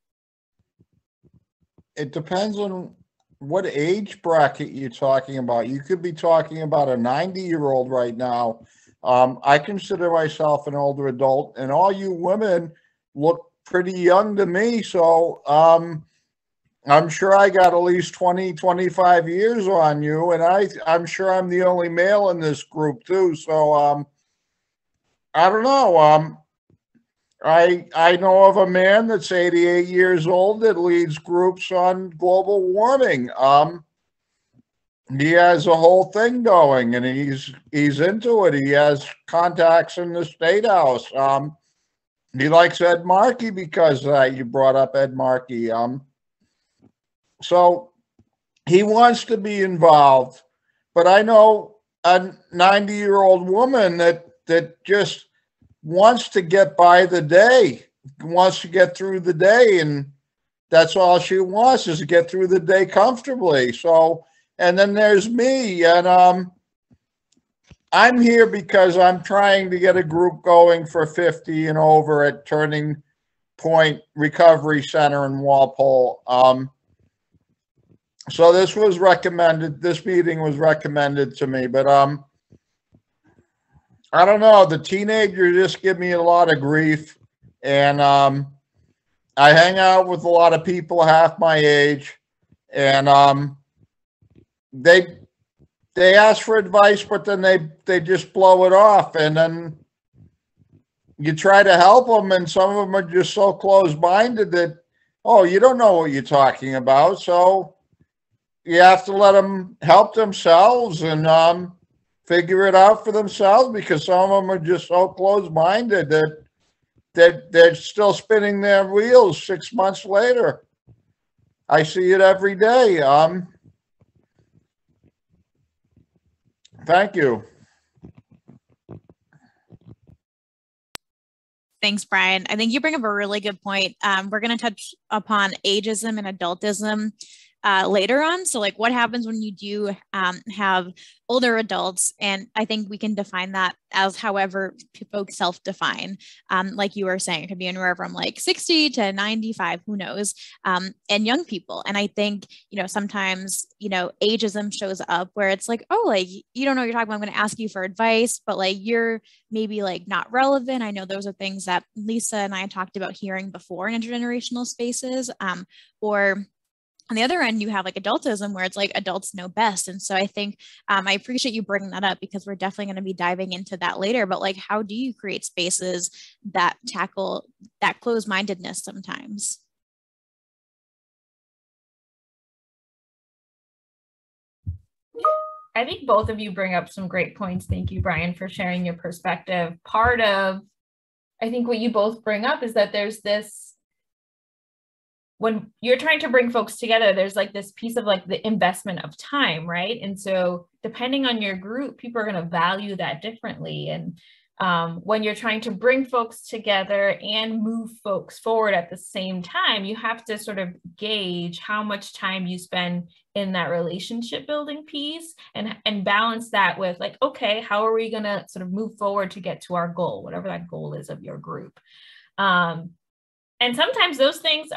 It depends on what age bracket you're talking about. You could be talking about a 90-year-old right now. I consider myself an older adult, and all you women look pretty young to me. So I'm sure I got at least 20, 25 years on you, and I'm sure I'm the only male in this group too. So I don't know. I know of a man that's 88 years old that leads groups on global warming. He has a whole thing going, and he's into it. He has contacts in the State House. He likes Ed Markey because you brought up Ed Markey. So he wants to be involved, but I know a 90-year-old woman that just wants to get by the day, wants to get through the day, and that's all she wants, is to get through the day comfortably. So, and then there's me, and I'm here because I'm trying to get a group going for 50 and over at Turning Point Recovery Center in Walpole. So this was recommended, this meeting was recommended to me, but I don't know, the teenagers just give me a lot of grief, and I hang out with a lot of people half my age, and they ask for advice, but then they just blow it off, and then you try to help them, and some of them are just so closed-minded that, oh, you don't know what you're talking about, so you have to let them help themselves and figure it out for themselves, because some of them are just so closed-minded that they're still spinning their wheels 6 months later. I see it every day. Thank you. Thanks, Brian. I think you bring up a really good point. We're going to touch upon ageism and adultism later on. So like what happens when you do have older adults? And I think we can define that as however folks self-define. Like you were saying, it could be anywhere from like 60 to 95, who knows, and young people. And I think, sometimes, ageism shows up where it's like, oh, like, you don't know what you're talking about. I'm going to ask you for advice, but like, you're maybe like not relevant. I know those are things that Lisa and I talked about hearing before in intergenerational spaces, or on the other end, you have like adultism where it's like adults know best. And so I think I appreciate you bringing that up because we're definitely going to be diving into that later. But like, how do you create spaces that tackle that closed-mindedness sometimes? I think both of you bring up some great points. Thank you, Brian, for sharing your perspective. Part of, I think what you both bring up is that there's this, when you're trying to bring folks together, there's like this piece of like the investment of time, right? And so depending on your group, people are going to value that differently. And when you're trying to bring folks together and move folks forward at the same time, you have to sort of gauge how much time you spend in that relationship building piece and balance that with like, okay, how are we going to sort of move forward to get to our goal, whatever that goal is of your group. And sometimes those things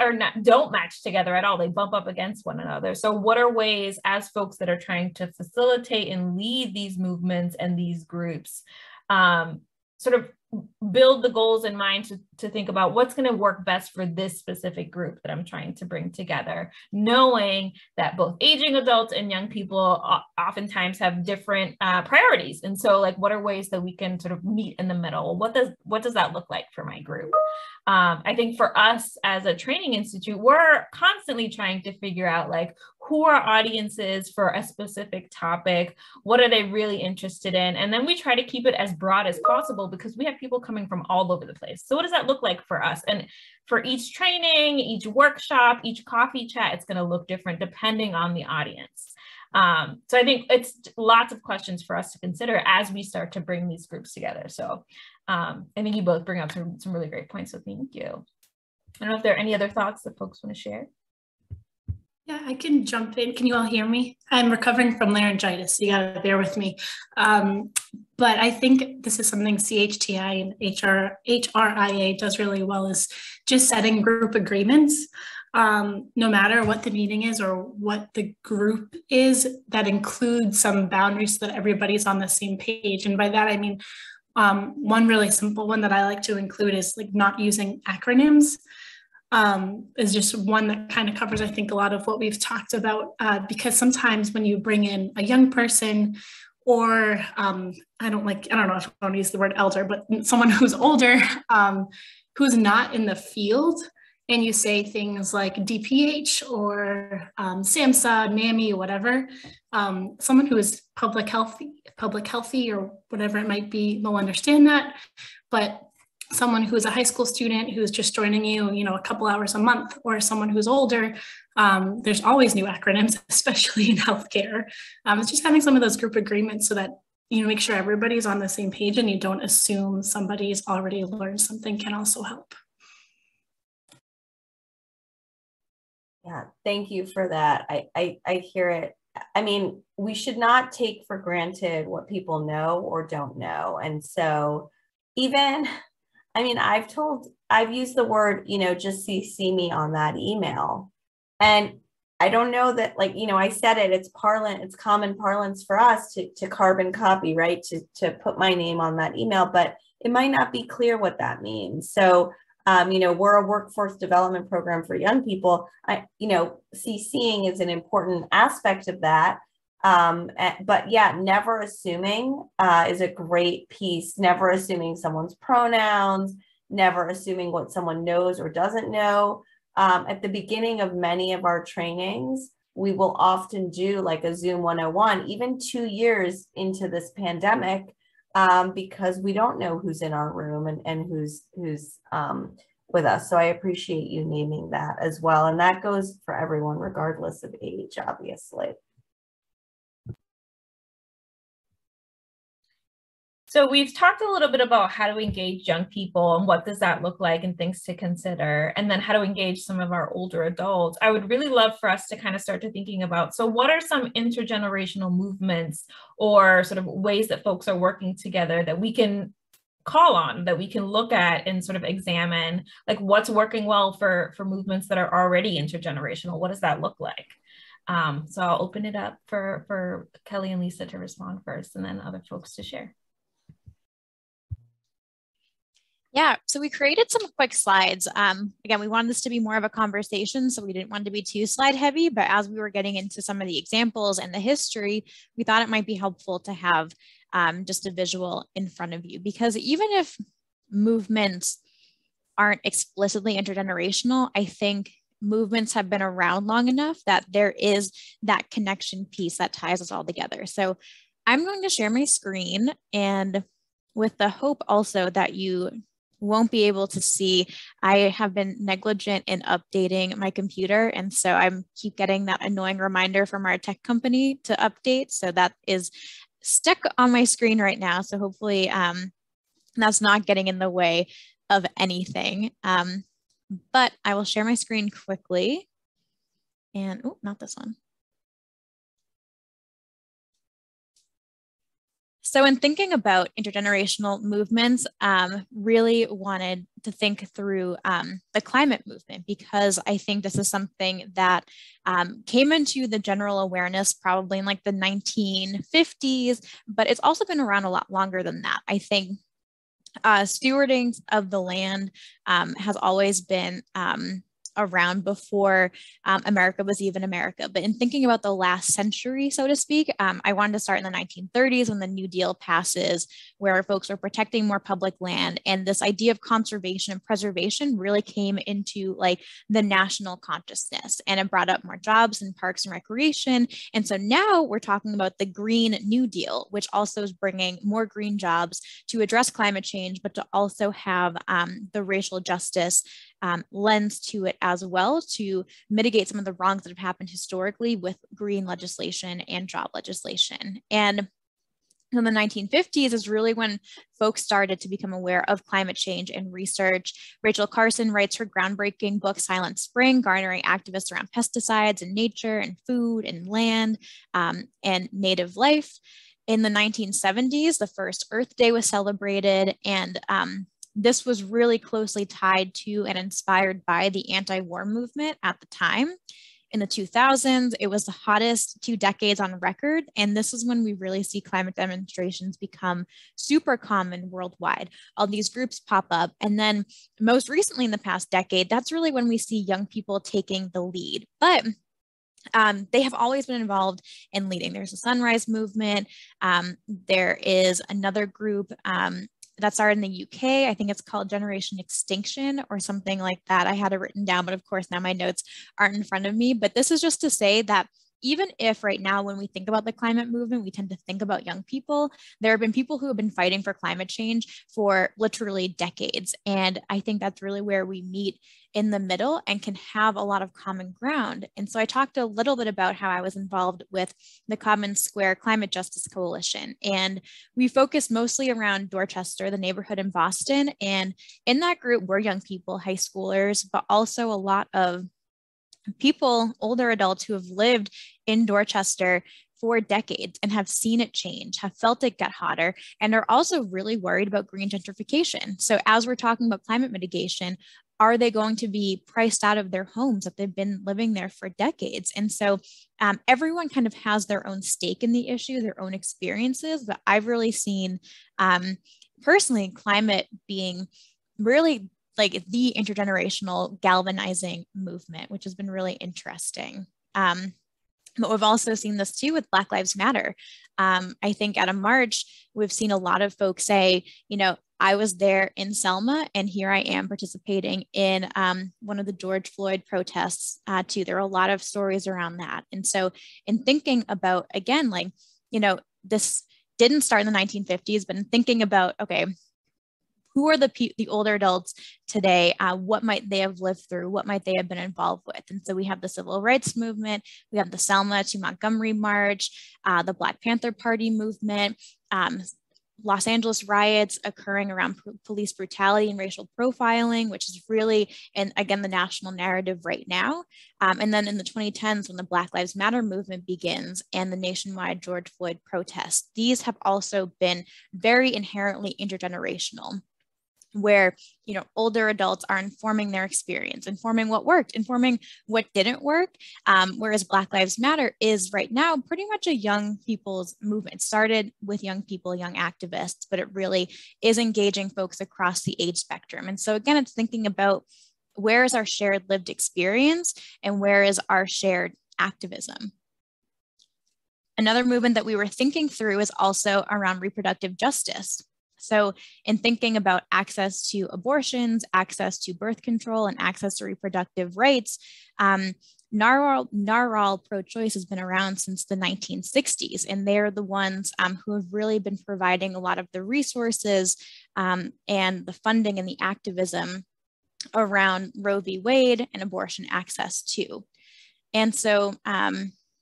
don't match together at all. They bump up against one another. So what are ways as folks that are trying to facilitate and lead these movements and these groups, sort of build the goals in mind to think about what's going to work best for this specific group that I'm trying to bring together, knowing that both aging adults and young people oftentimes have different priorities. And so like, what are ways that we can sort of meet in the middle? What does that look like for my group? I think for us as a training institute, we're constantly trying to figure out like who our audience is for a specific topic, what are they really interested in? And then we try to keep it as broad as possible because we have people coming from all over the place. So what does that look like for us? And for each training, each workshop, each coffee chat, it's going to look different depending on the audience. So I think it's lots of questions for us to consider as we start to bring these groups together. So I think you both bring up some really great points. So thank you. I don't know if there are any other thoughts that folks want to share. Yeah, I can jump in. Can you all hear me? I'm recovering from laryngitis, so you gotta bear with me. But I think this is something CHTI and HRIA does really well, is just setting group agreements, no matter what the meeting is or what the group is, that includes some boundaries so that everybody's on the same page. And by that, I mean, one really simple one that I like to include is like not using acronyms. Is just one that kind of covers, I think, a lot of what we've talked about, because sometimes when you bring in a young person or I don't know if I want to use the word elder, but someone who's older, who's not in the field, and you say things like DPH or SAMHSA, NAMI, whatever, someone who is public healthy or whatever it might be, they'll understand that. But someone who is a high school student who's just joining you, a couple hours a month, or someone who's older, there's always new acronyms, especially in healthcare. It's just having some of those group agreements so that make sure everybody's on the same page and you don't assume somebody's already learned something can also help. Yeah, thank you for that. I hear it. I mean, we should not take for granted what people know or don't know. And so I've used the word, just CC me on that email. And I don't know that, I said it, it's common parlance for us to carbon copy, right? To put my name on that email, but it might not be clear what that means. So, we're a workforce development program for young people. CCing is an important aspect of that. But yeah, never assuming is a great piece. Never assuming someone's pronouns, never assuming what someone knows or doesn't know. At the beginning of many of our trainings, we will often do like a Zoom 101, even 2 years into this pandemic, because we don't know who's in our room and who's with us. So I appreciate you naming that as well. And that goes for everyone, regardless of age, obviously. So we've talked a little bit about how to engage young people and what does that look like and things to consider, and then how to engage some of our older adults. I would really love for us to kind of start to thinking about, so what are some intergenerational movements or sort of ways that folks are working together that we can call on, that we can look at and sort of examine, like what's working well for movements that are already intergenerational? What does that look like? So I'll open it up for Kelly and Lisa to respond first, and then other folks to share. Yeah, so we created some quick slides. Again, we wanted this to be more of a conversation, so we didn't want to be too slide heavy, but as we were getting into some of the examples and the history, we thought it might be helpful to have just a visual in front of you, because even if movements aren't explicitly intergenerational, I think movements have been around long enough that there is that connection piece that ties us all together. So I'm going to share my screen, and with the hope also that you won't be able to see, I have been negligent in updating my computer. And so I'm keep getting that annoying reminder from our tech company to update. So that is stuck on my screen right now. So hopefully that's not getting in the way of anything. But I will share my screen quickly. And, oh, not this one. So in thinking about intergenerational movements, really wanted to think through the climate movement, because I think this is something that came into the general awareness probably in like the 1950s, but it's also been around a lot longer than that. I think stewarding of the land has always been around before America was even America. But in thinking about the last century, so to speak, I wanted to start in the 1930s when the New Deal passes, where folks were protecting more public land. And this idea of conservation and preservation really came into like the national consciousness, and it brought up more jobs in parks and recreation. And so now we're talking about the Green New Deal, which also is bringing more green jobs to address climate change, but to also have the racial justice lens to it as well, to mitigate some of the wrongs that have happened historically with green legislation and job legislation. And in the 1950s is really when folks started to become aware of climate change and research. Rachel Carson writes her groundbreaking book, Silent Spring, garnering activists around pesticides and nature and food and land and native life. In the 1970s, the first Earth Day was celebrated, and this was really closely tied to and inspired by the anti-war movement at the time. In the 2000s, it was the hottest 2 decades on record. And this is when we really see climate demonstrations become super common worldwide. All these groups pop up. And then most recently in the past decade, that's really when we see young people taking the lead. But they have always been involved in leading. There's a Sunrise Movement. There is another group that started in the UK. I think it's called Generation Extinction or something like that. I had it written down, but of course now my notes aren't in front of me. But this is just to say that even if right now when we think about the climate movement, we tend to think about young people, there have been people who have been fighting for climate change for literally decades. And I think that's really where we meet in the middle and can have a lot of common ground. And so I talked a little bit about how I was involved with the Common Square Climate Justice Coalition. And we focused mostly around Dorchester, the neighborhood in Boston. And in that group were young people, high schoolers, but also a lot of people, older adults who have lived in Dorchester for decades and have seen it change, have felt it get hotter, and are also really worried about green gentrification. So as we're talking about climate mitigation, are they going to be priced out of their homes that they've been living there for decades? And so everyone kind of has their own stake in the issue, their own experiences, but I've really seen personally climate being really like the intergenerational galvanizing movement, which has been really interesting. But we've also seen this too with Black Lives Matter. I think at a march, we've seen a lot of folks say, you know, I was there in Selma and here I am participating in one of the George Floyd protests too. There are a lot of stories around that. And so in thinking about, again, like, you know, this didn't start in the 1950s, but in thinking about, okay, who are the older adults today? What might they have lived through? What might they have been involved with? And so we have the civil rights movement, we have the Selma to Montgomery March, the Black Panther Party movement, Los Angeles riots occurring around police brutality and racial profiling, which is really, and again, the national narrative right now. And then in the 2010s, when the Black Lives Matter movement begins and the nationwide George Floyd protests, these have also been very inherently intergenerational, where, you know, older adults are informing their experience, informing what worked, informing what didn't work, whereas Black Lives Matter is right now pretty much a young people's movement. It started with young people, young activists, but it really is engaging folks across the age spectrum. And so again, it's thinking about where is our shared lived experience and where is our shared activism. Another movement that we were thinking through is also around reproductive justice. So in thinking about access to abortions, access to birth control, and access to reproductive rights, NARAL pro-choice has been around since the 1960s, and they're the ones who have really been providing a lot of the resources and the funding and the activism around Roe v. Wade and abortion access too. And so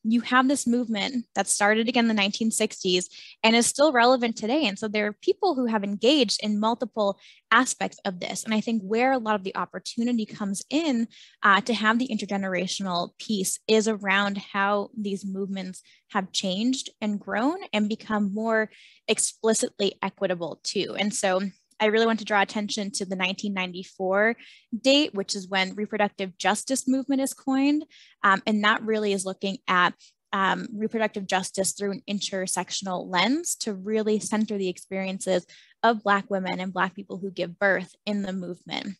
you have this movement that started again in the 1960s and is still relevant today. And so there are people who have engaged in multiple aspects of this. And I think where a lot of the opportunity comes in to have the intergenerational piece is around how these movements have changed and grown and become more explicitly equitable too. And so I really want to draw attention to the 1994 date, which is when reproductive justice movement is coined. And that really is looking at reproductive justice through an intersectional lens to really center the experiences of Black women and Black people who give birth in the movement.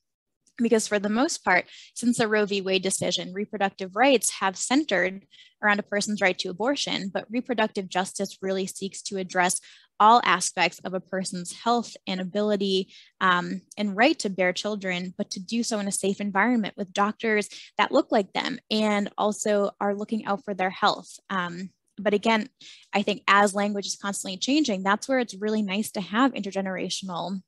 Because for the most part, since the Roe v. Wade decision, reproductive rights have centered around a person's right to abortion, but reproductive justice really seeks to address all aspects of a person's health and ability and right to bear children, but to do so in a safe environment with doctors that look like them and also are looking out for their health. But again, I think as language is constantly changing, that's where it's really nice to have intergenerational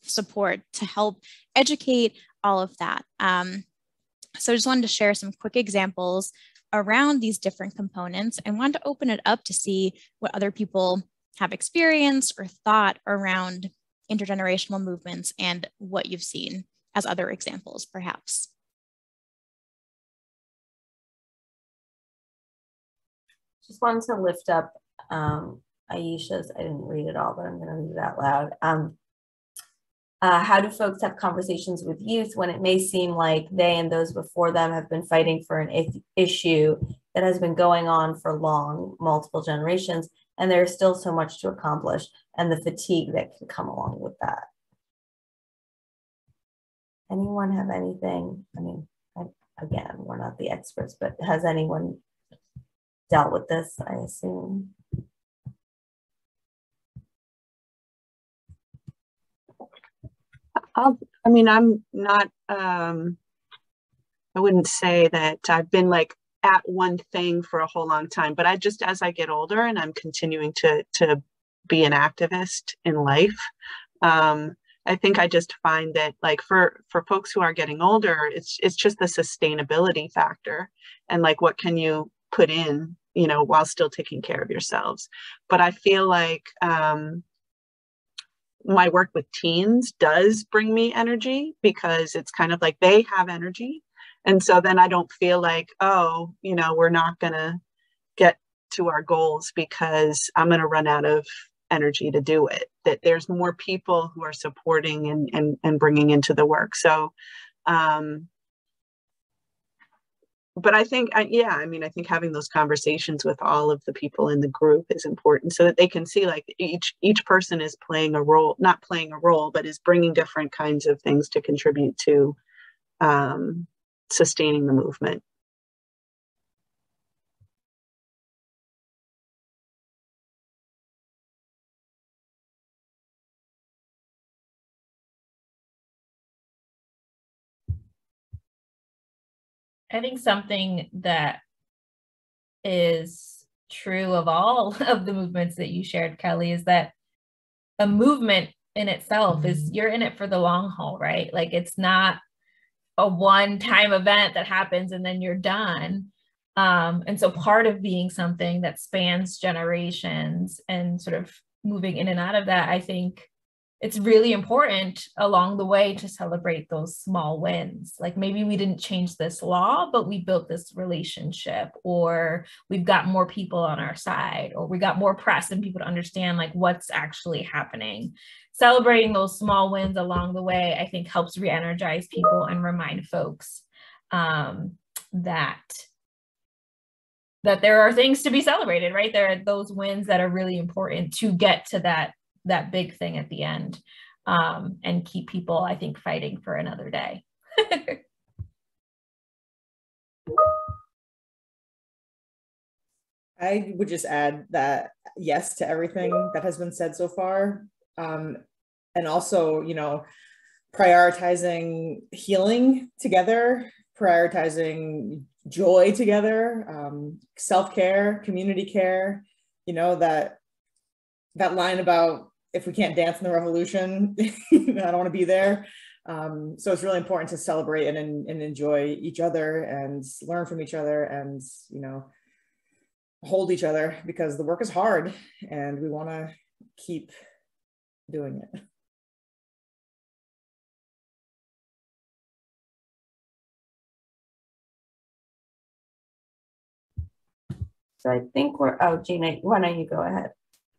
support to help educate all of that. So I just wanted to share some quick examples around these different components and wanted to open it up to see what other people have experienced or thought around intergenerational movements and what you've seen as other examples, perhaps. Just wanted to lift up Aisha's, I didn't read it all, but I'm going to read it out loud. How do folks have conversations with youth when it may seem like they and those before them have been fighting for an issue that has been going on for long, multiple generations, and there's still so much to accomplish and the fatigue that can come along with that? Anyone have anything? I mean, again, we're not the experts, but has anyone dealt with this, I assume? I mean, I'm not, I wouldn't say that I've been like at one thing for a whole long time, but I just, as I get older and I'm continuing to be an activist in life, I think I just find that like for folks who are getting older, it's just the sustainability factor and like, what can you put in, you know, while still taking care of yourselves. But I feel like, my work with teens does bring me energy because it's kind of like they have energy. And so then I don't feel like, oh, you know, we're not going to get to our goals because I'm going to run out of energy to do it. That there's more people who are supporting and bringing into the work. So, but I think, yeah, I mean, I think having those conversations with all of the people in the group is important so that they can see like each person is playing a role, not playing a role, but is bringing different kinds of things to contribute to sustaining the movement. I think something that is true of all of the movements that you shared, Kelly, is that a movement in itself is you're in it for the long haul, right? Like it's not a one-time event that happens and then you're done. And so part of being something that spans generations and sort of moving in and out of that, I think it's really important along the way to celebrate those small wins. Like maybe we didn't change this law, but we built this relationship, or we've got more people on our side, or we got more press and people to understand like what's actually happening. Celebrating those small wins along the way, I think helps re-energize people and remind folks that there are things to be celebrated, right? There are those wins that are really important to get to that big thing at the end, and keep people, I think, fighting for another day. I would just add that yes to everything that has been said so far. And also, you know, prioritizing healing together, prioritizing joy together, self-care, community care, you know, that line about if we can't dance in the revolution, I don't want to be there. So it's really important to celebrate and enjoy each other and learn from each other and, you know, hold each other, because the work is hard and we want to keep doing it. So I think we're, oh, Gina, why don't you go ahead?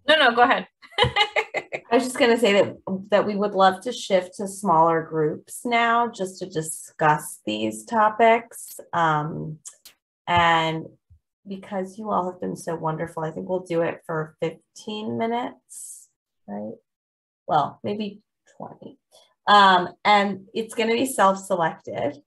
No, go ahead. I was just going to say that we would love to shift to smaller groups now just to discuss these topics. And because you all have been so wonderful, I think we'll do it for 15 minutes, right? Well, maybe 20. And it's going to be self-selected,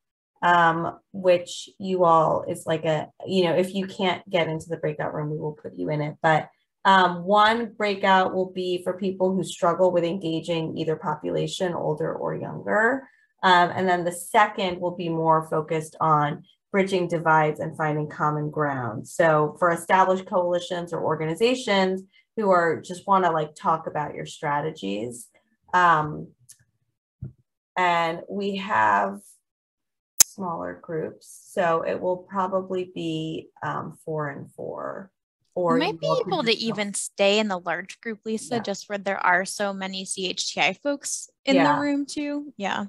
which you all is like a, you know, if you can't get into the breakout room, we will put you in it. But one breakout will be for people who struggle with engaging either population, older or younger. And then the second will be more focused on bridging divides and finding common ground. So for established coalitions or organizations who are just want to like talk about your strategies. And we have smaller groups, so it will probably be 4 and 4. Or you might be able to even stay in the large group, Lisa, yeah. just where there are so many CHTI folks in the room too. Yeah.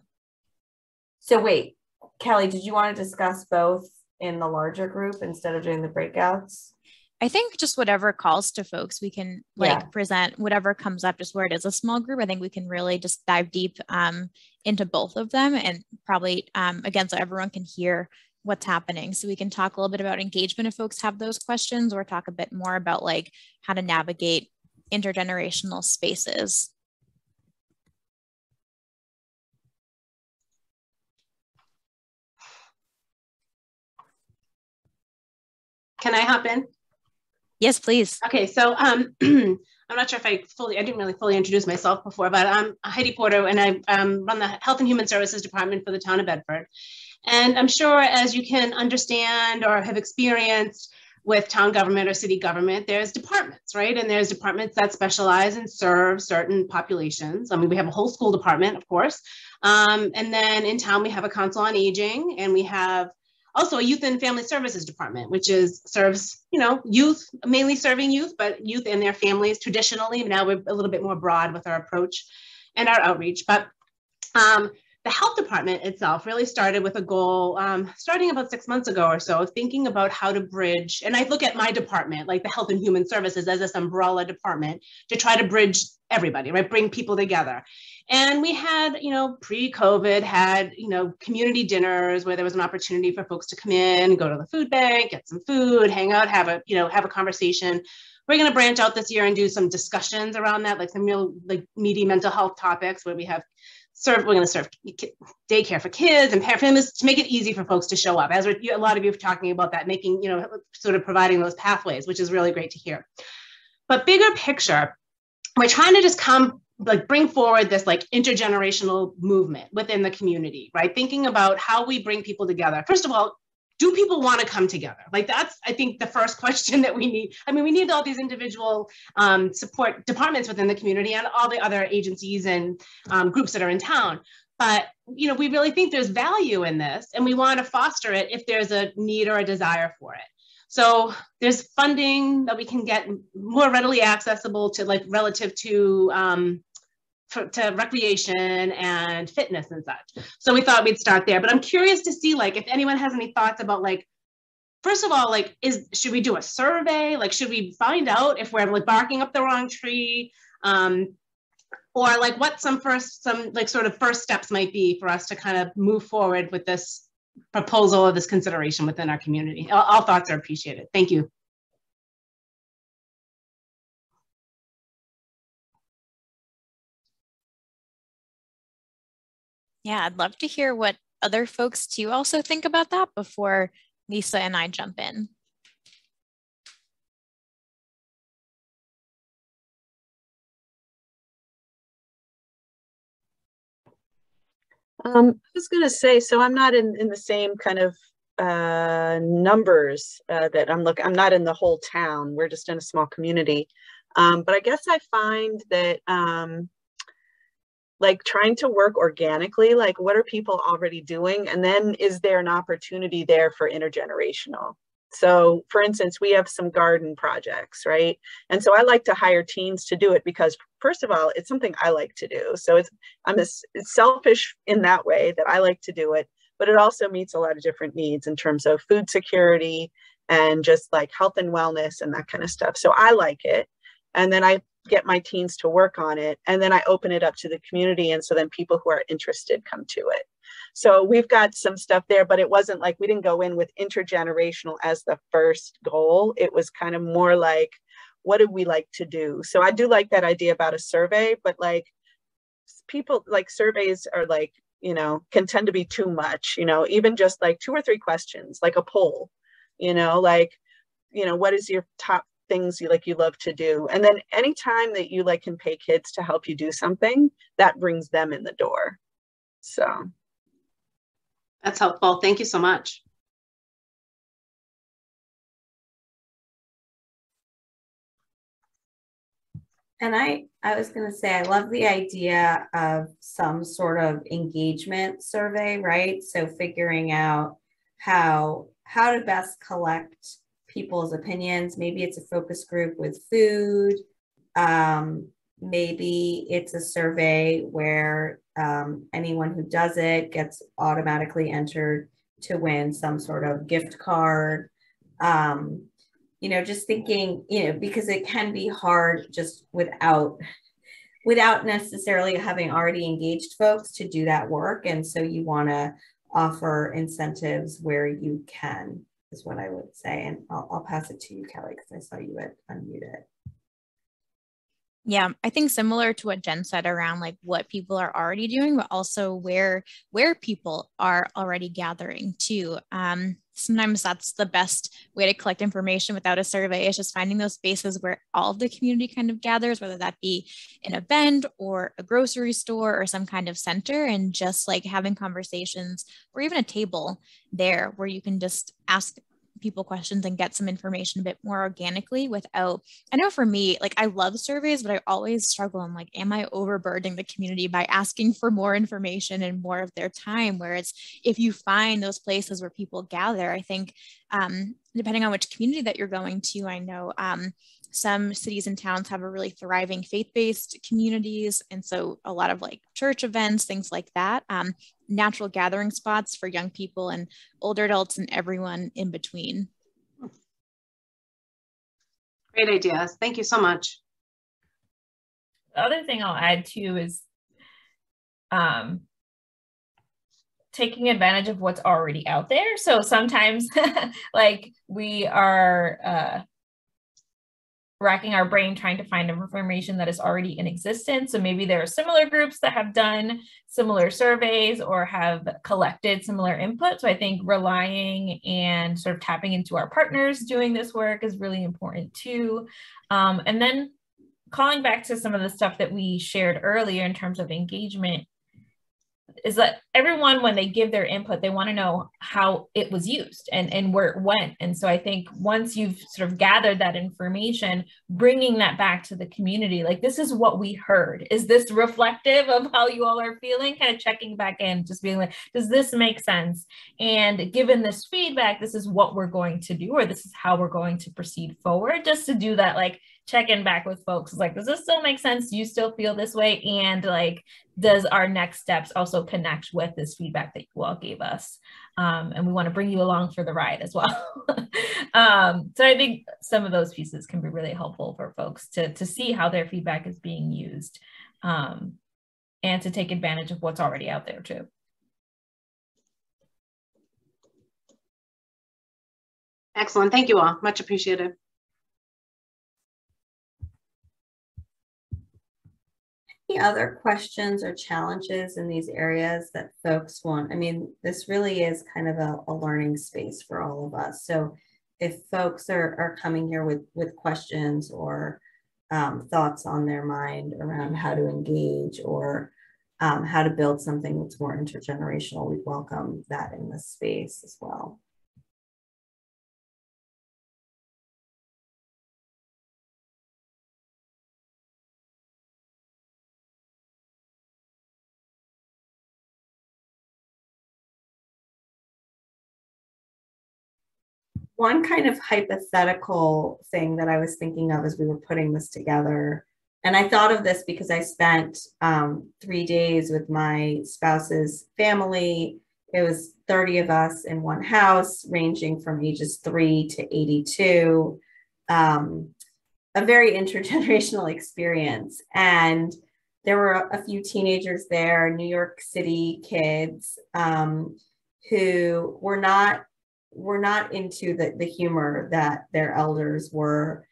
So wait, Kelly, did you want to discuss both in the larger group instead of doing the breakouts? I think just whatever calls to folks, we can like present whatever comes up, just where it is a small group. I think we can really just dive deep into both of them, and probably again, so everyone can hear what's happening. So we can talk a little bit about engagement if folks have those questions, or talk a bit more about like how to navigate intergenerational spaces. Can I hop in? Yes, please. Okay, so I'm not sure if I didn't really fully introduce myself before, but I'm Heidi Porter, and I run the Health and Human Services Department for the town of Bedford. And I'm sure, as you can understand or have experienced with town government or city government, there's departments, right? And there's departments that specialize and serve certain populations. I mean, we have a whole school department, of course. And then in town, we have a council on aging, and we have also a youth and family services department, which serves, you know, youth, mainly serving youth, but youth and their families traditionally. Now we're a little bit more broad with our approach and our outreach. But the health department itself really started with a goal, starting about 6 months ago or so, thinking about how to bridge. And I look at my department, like the Health and Human Services, as this umbrella department to try to bridge everybody, right? Bring people together. And we had, you know, pre-COVID had, you know, community dinners where there was an opportunity for folks to come in, go to the food bank, get some food, hang out, have a conversation. We're going to branch out this year and do some discussions around that, like some real like meaty mental health topics where we're going to serve daycare for kids and families to make it easy for folks to show up. As a lot of you are talking about that, making, you know, sort of providing those pathways, which is really great to hear. But bigger picture, we're trying to just bring forward this like intergenerational movement within the community, right? Thinking about how we bring people together. First of all, do people want to come together? Like that's, I think, the first question that we need. I mean, we need all these individual support departments within the community and all the other agencies and groups that are in town. But, you know, we really think there's value in this and we want to foster it if there's a need or a desire for it. So there's funding that we can get more readily accessible to, like, relative to recreation and fitness and such. So we thought we'd start there, but I'm curious to see, like, if anyone has any thoughts about, like, first of all, like, should we do a survey? Like, should we find out if we're, like, barking up the wrong tree? Or like what some like sort of first steps might be for us to kind of move forward with this proposal or this consideration within our community. All thoughts are appreciated. Thank you. Yeah, I'd love to hear what other folks too also think about that before Lisa and I jump in. I was going to say, so I'm not in the same kind of numbers that I'm not in the whole town. We're just in a small community. But I guess I find that like trying to work organically, like what are people already doing? And then is there an opportunity there for intergenerational? So for instance, we have some garden projects, right? And so I like to hire teens to do it because first of all, it's something I like to do. So it's selfish in that way that I like to do it, but it also meets a lot of different needs in terms of food security and just like health and wellness and that kind of stuff. So I like it. And then I get my teens to work on it. And then I open it up to the community. And so then people who are interested come to it. So we've got some stuff there, but it wasn't like, we didn't go in with intergenerational as the first goal. It was kind of more like, what do we like to do? So I do like that idea about a survey, but like people, like surveys are like, you know, can tend to be too much, you know, even just like 2 or 3 questions, like a poll, you know, like, you know, what is your top things you love to do? And then anytime that you like can pay kids to help you do something, that brings them in the door. So that's helpful. Thank you so much. And I was going to say, I love the idea of some sort of engagement survey, right? So figuring out how to best collect people's opinions. Maybe it's a focus group with food. Maybe it's a survey where anyone who does it gets automatically entered to win some sort of gift card. You know, just thinking, you know, because it can be hard just without necessarily having already engaged folks to do that work. And so you want to offer incentives where you can, is what I would say. And I'll pass it to you, Kelly, because I saw you had unmuted. Yeah, I think similar to what Jen said around like what people are already doing, but also where people are already gathering too. Sometimes that's the best way to collect information without a survey, is just finding those spaces where all of the community kind of gathers, whether that be an event or a grocery store or some kind of center, and just like having conversations or even a table there where you can just ask people questions and get some information a bit more organically without, I know for me, like I love surveys, but I always struggle. I'm like, am I overburdening the community by asking for more information and more of their time? Whereas if you find those places where people gather, I think depending on which community that you're going to, I know some cities and towns have a really thriving faith-based communities. And so a lot of like church events, things like that, natural gathering spots for young people and older adults and everyone in between. Great ideas. Thank you so much. The other thing I'll add too is taking advantage of what's already out there. So sometimes like we are racking our brain trying to find information that is already in existence. So maybe there are similar groups that have done similar surveys or have collected similar input. So I think relying and sort of tapping into our partners doing this work is really important too. And then calling back to some of the stuff that we shared earlier in terms of engagement, is that everyone, when they give their input, they want to know how it was used and where it went. And so I think once you've sort of gathered that information, bringing that back to the community, like, this is what we heard. Is this reflective of how you all are feeling? Kind of checking back in, just being like, does this make sense? And given this feedback, this is what we're going to do, or this is how we're going to proceed forward, just to do that, like, check in back with folks. Like, does this still make sense? Do you still feel this way? And like, does our next steps also connect with this feedback that you all gave us? And we want to bring you along for the ride as well. So I think some of those pieces can be really helpful for folks to see how their feedback is being used, and to take advantage of what's already out there too. Excellent. Thank you all. Much appreciated. Any other questions or challenges in these areas that folks want? I mean, this really is kind of a learning space for all of us. So if folks are coming here with questions or thoughts on their mind around how to engage or how to build something that's more intergenerational, we welcome that in this space as well. One kind of hypothetical thing that I was thinking of as we were putting this together, and I thought of this because I spent 3 days with my spouse's family. It was 30 of us in one house, ranging from ages 3 to 82. A very intergenerational experience. And there were a few teenagers there, New York City kids, who were not into the humor that their elders were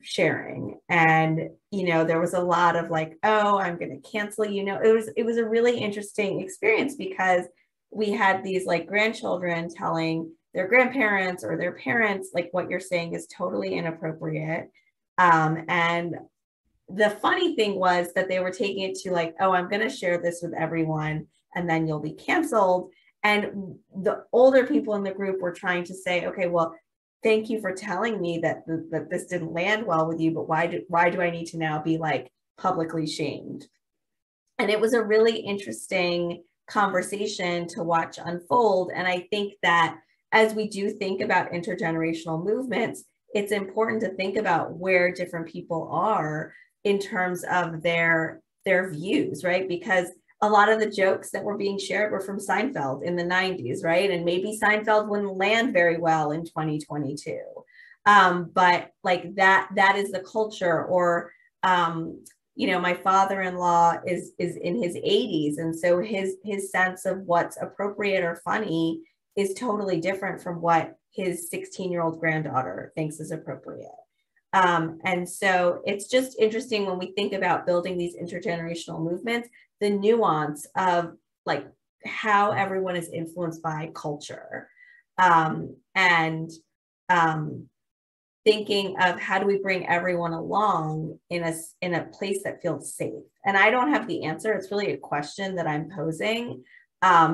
sharing. And, you know, there was a lot of like, oh, I'm going to cancel, you know, it was a really interesting experience because we had these like grandchildren telling their grandparents or their parents, like, what you're saying is totally inappropriate. And the funny thing was that they were taking it to like, oh, I'm going to share this with everyone and then you'll be canceled. And the older people in the group were trying to say, okay, well, thank you for telling me that this didn't land well with you, but why do I need to now be like publicly shamed? And it was a really interesting conversation to watch unfold. And I think that as we do think about intergenerational movements, it's important to think about where different people are in terms of their views, right? Because a lot of the jokes that were being shared were from Seinfeld in the 90s, right? And maybe Seinfeld wouldn't land very well in 2022. But like that is the culture. Or, you know, my father-in-law is in his 80s. And so his sense of what's appropriate or funny is totally different from what his 16-year-old granddaughter thinks is appropriate. And so it's just interesting when we think about building these intergenerational movements, the nuance of like how everyone is influenced by culture, and thinking of how do we bring everyone along in a place that feels safe. And I don't have the answer. It's really a question that I'm posing,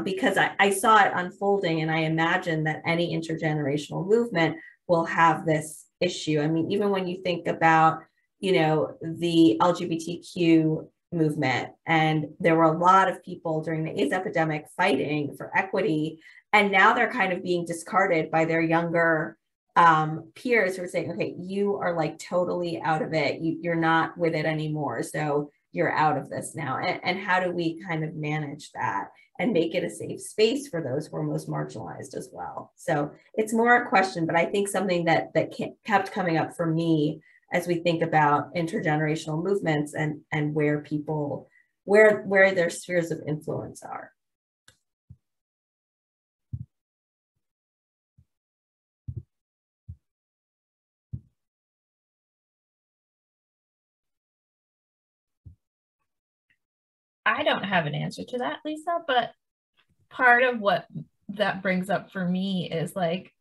because I saw it unfolding, and I imagine that any intergenerational movement will have this issue. I mean, even when you think about, you know, the LGBTQ movement, and there were a lot of people during the AIDS epidemic fighting for equity, and now they're kind of being discarded by their younger peers who are saying, okay, you are like totally out of it. You're not with it anymore. So you're out of this now. And how do we kind of manage that and make it a safe space for those who are most marginalized as well? So it's more a question, but I think something that kept coming up for me as we think about intergenerational movements and where people, where their spheres of influence are. I don't have an answer to that, Lisa, but part of what that brings up for me is like,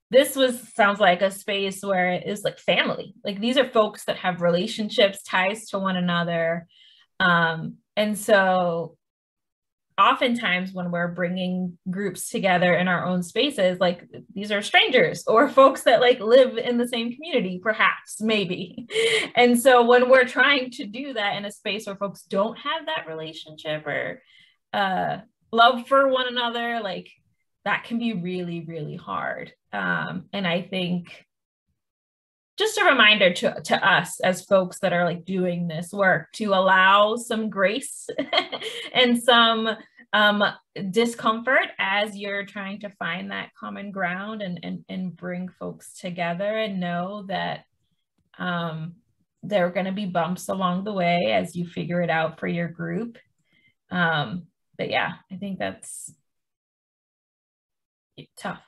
this sounds like a space where it is like family. Like these are folks that have relationships, ties to one another. And so oftentimes when we're bringing groups together in our own spaces, like these are strangers or folks that like live in the same community, perhaps, maybe. And so when we're trying to do that in a space where folks don't have that relationship or love for one another, like that can be really, really hard. And I think just a reminder to us as folks that are like doing this work to allow some grace and some discomfort as you're trying to find that common ground and bring folks together, and know that there are going to be bumps along the way as you figure it out for your group. But yeah, I think that's tough.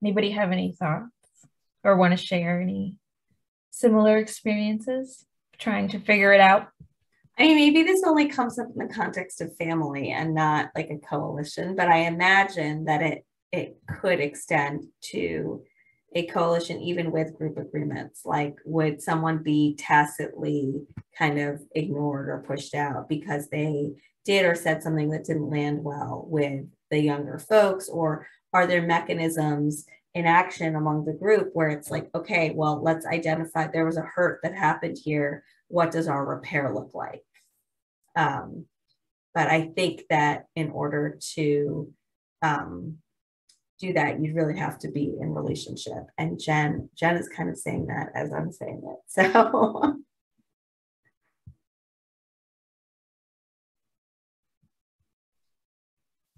Anybody have any thoughts or want to share any similar experiences trying to figure it out? I mean, maybe this only comes up in the context of family and not like a coalition, but I imagine that it could extend to a coalition even with group agreements. Like, would someone be tacitly kind of ignored or pushed out because they did or said something that didn't land well with the younger folks? Or are there mechanisms in action among the group where it's like, okay, well, let's identify there was a hurt that happened here. What does our repair look like? But I think that in order to do that, you'd really have to be in relationship. And Jen is kind of saying that as I'm saying it. So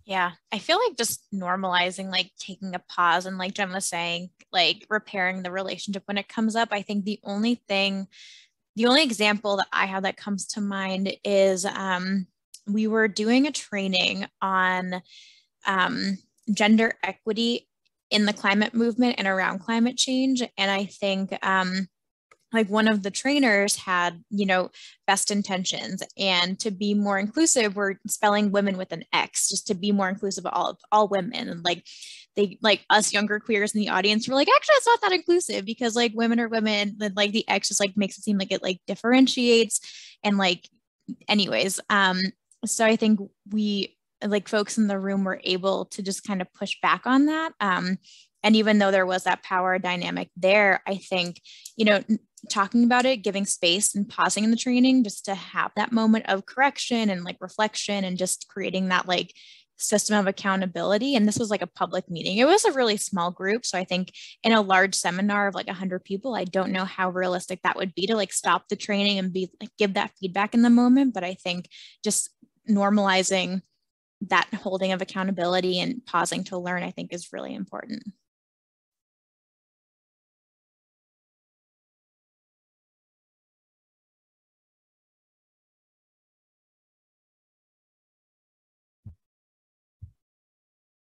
yeah, I feel like just normalizing, like taking a pause and like Jen was saying, like repairing the relationship when it comes up. I think the only example that I have that comes to mind is we were doing a training on gender equity in the climate movement and around climate change. And I think like one of the trainers had, best intentions, and to be more inclusive, we're spelling women with an X, just to be more inclusive of all women. And like like us younger queers in the audience were like, actually, it's not that inclusive because like women are women. And like the X just like makes it seem like it like differentiates. And like, anyways, so I think we like folks in the room were able to just kind of push back on that. And even though there was that power dynamic there, I think, talking about it, giving space and pausing in the training just to have that moment of correction and like reflection and just creating that like system of accountability. And this was like a public meeting. It was a really small group. So I think in a large seminar of like 100 people, I don't know how realistic that would be to like stop the training and be like, give that feedback in the moment. But I think just normalizing that holding of accountability and pausing to learn, I think is really important.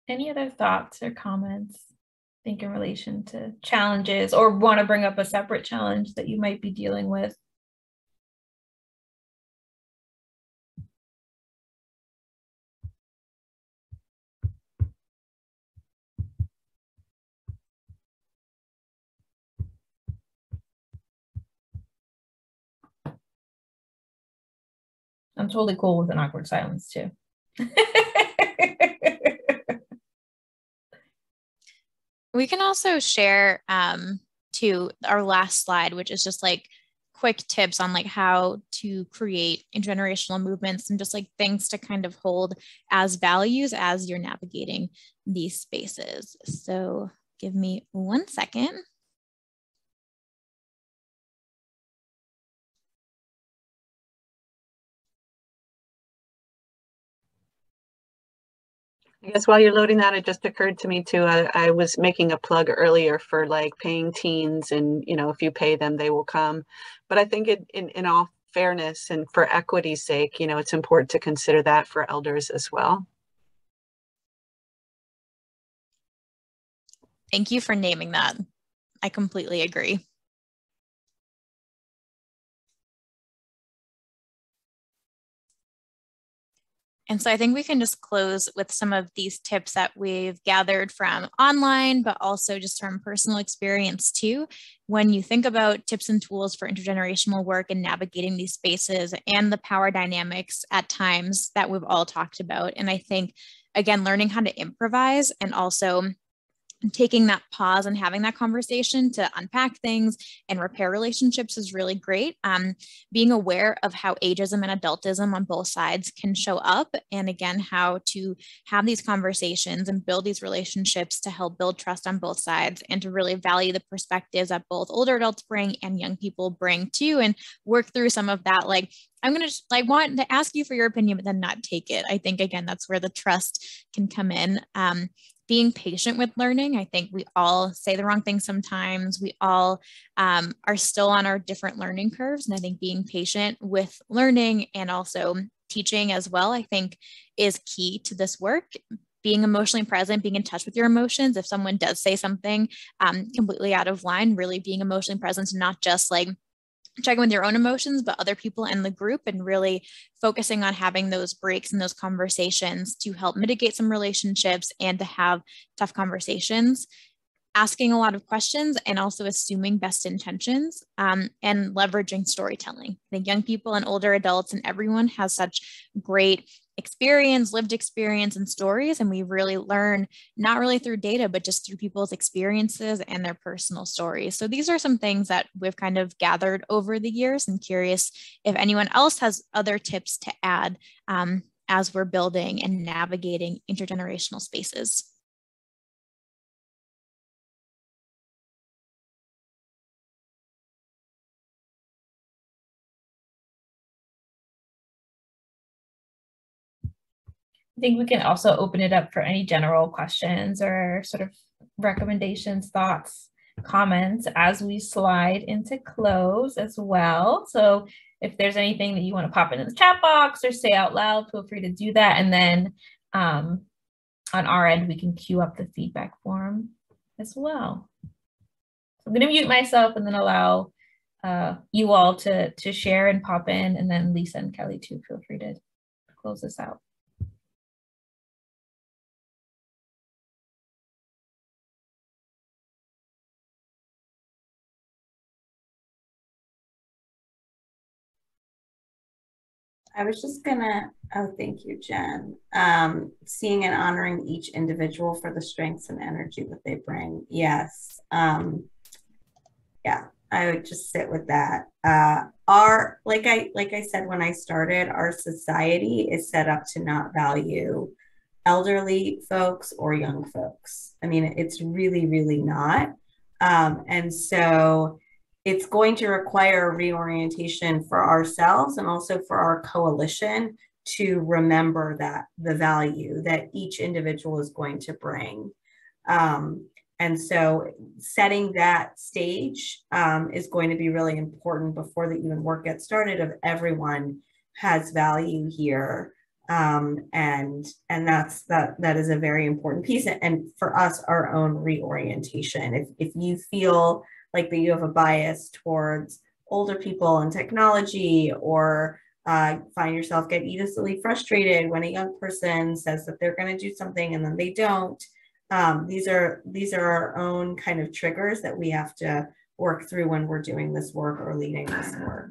Any other thoughts or comments, think in relation to challenges, or want to bring up a separate challenge that you might be dealing with? I'm totally cool with an awkward silence too. We can also share to our last slide, which is just like quick tips on like how to create intergenerational movements and just like things to kind of hold as values as you're navigating these spaces. So give me 1 second. I guess while you're loading that, it just occurred to me too, I was making a plug earlier for like paying teens and, if you pay them, they will come. But I think in all fairness and for equity's sake, it's important to consider that for elders as well. Thank you for naming that. I completely agree. And so I think we can just close with some of these tips that we've gathered from online, but also just from personal experience too. When you think about tips and tools for intergenerational work and navigating these spaces and the power dynamics at times that we've all talked about. And I think, again, learning how to improvise and also taking that pause and having that conversation to unpack things and repair relationships is really great. Being aware of how ageism and adultism on both sides can show up. And again, how to have these conversations and build these relationships to help build trust on both sides and to really value the perspectives that both older adults bring and young people bring too, and work through some of that. Like, I'm going to want to ask you for your opinion, but then not take it. I think, again, that's where the trust can come in. Being patient with learning. I think we all say the wrong thing sometimes. We all are still on our different learning curves. And I think being patient with learning and also teaching as well, I think is key to this work. Being emotionally present, being in touch with your emotions. If someone does say something completely out of line, really being emotionally present and not just like checking with your own emotions, but other people in the group, and really focusing on having those breaks and those conversations to help mitigate some relationships and to have tough conversations. Asking a lot of questions and also assuming best intentions and leveraging storytelling. I think young people and older adults and everyone has such great experience, lived experience and stories. And we really learn not really through data, but just through people's experiences and their personal stories. So these are some things that we've kind of gathered over the years, and curious if anyone else has other tips to add as we're building and navigating intergenerational spaces. I think we can also open it up for any general questions or sort of recommendations, thoughts, comments as we slide into close as well. So if there's anything that you want to pop into the chat box or say out loud, feel free to do that. And then on our end, we can queue up the feedback form as well. I'm going to mute myself and then allow you all to share and pop in, and then Lisa and Kelly too, feel free to close this out. I was just gonna, oh, thank you, Jen. Seeing and honoring each individual for the strengths and energy that they bring. Yes. Yeah, I would just sit with that. Like I said when I started, our society is set up to not value elderly folks or young folks. I mean, it's really, really not. And so it's going to require a reorientation for ourselves and also for our coalition to remember that the value that each individual is going to bring. And so setting that stage is going to be really important before the even work gets started, of everyone has value here. And that is a very important piece. And for us, our own reorientation. If you feel like that you have a bias towards older people and technology, or find yourself get easily frustrated when a young person says that they're going to do something and then they don't, these are our own kind of triggers that we have to work through when we're doing this work or leading this work.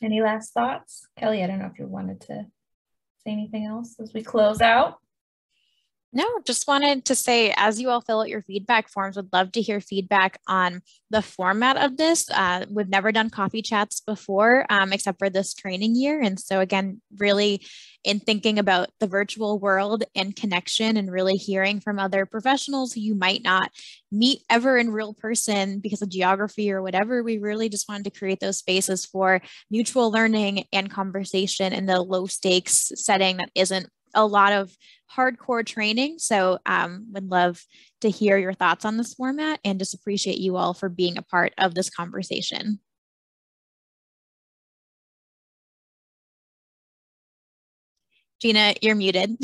Any last thoughts? Kelly, I don't know if you wanted to say anything else as we close out. No, just wanted to say, as you all fill out your feedback forms, would love to hear feedback on the format of this. We've never done coffee chats before, except for this training year. And so again, really in thinking about the virtual world and connection, and really hearing from other professionals who you might not meet ever in real person because of geography or whatever, we really just wanted to create those spaces for mutual learning and conversation in the low stakes setting that isn't a lot of hardcore training. So would love to hear your thoughts on this format, and just appreciate you all for being a part of this conversation. Gina, you're muted.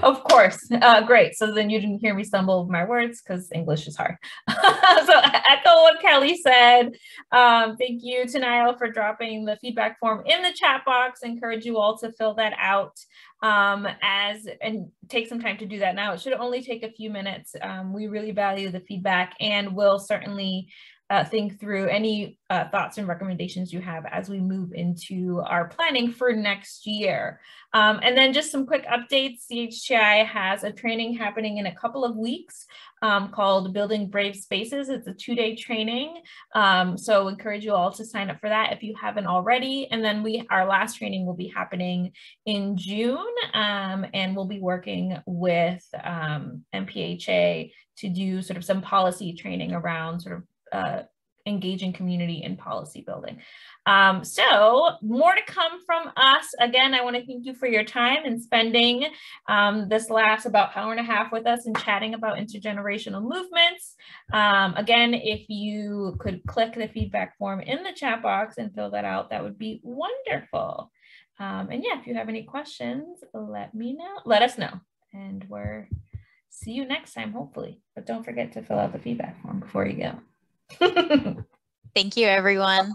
Of course. Great. So then you didn't hear me stumble over my words because English is hard. So echo what Kelly said. Thank you, Tanayo, for dropping the feedback form in the chat box. Encourage you all to fill that out and take some time to do that now. It should only take a few minutes. We really value the feedback and will certainly think through any thoughts and recommendations you have as we move into our planning for next year. And then just some quick updates. CHTI has a training happening in a couple of weeks called Building Brave Spaces. It's a 2-day training. So encourage you all to sign up for that if you haven't already. And then our last training will be happening in June, and we'll be working with MPHA to do sort of some policy training around sort of engaging community in policy building. So more to come from us. Again, I want to thank you for your time and spending this last about hour and a half with us and chatting about intergenerational movements. Again, if you could click the feedback form in the chat box and fill that out, that would be wonderful. And yeah, if you have any questions, let us know, and see you next time, hopefully. But don't forget to fill out the feedback form before you go. Thank you, everyone.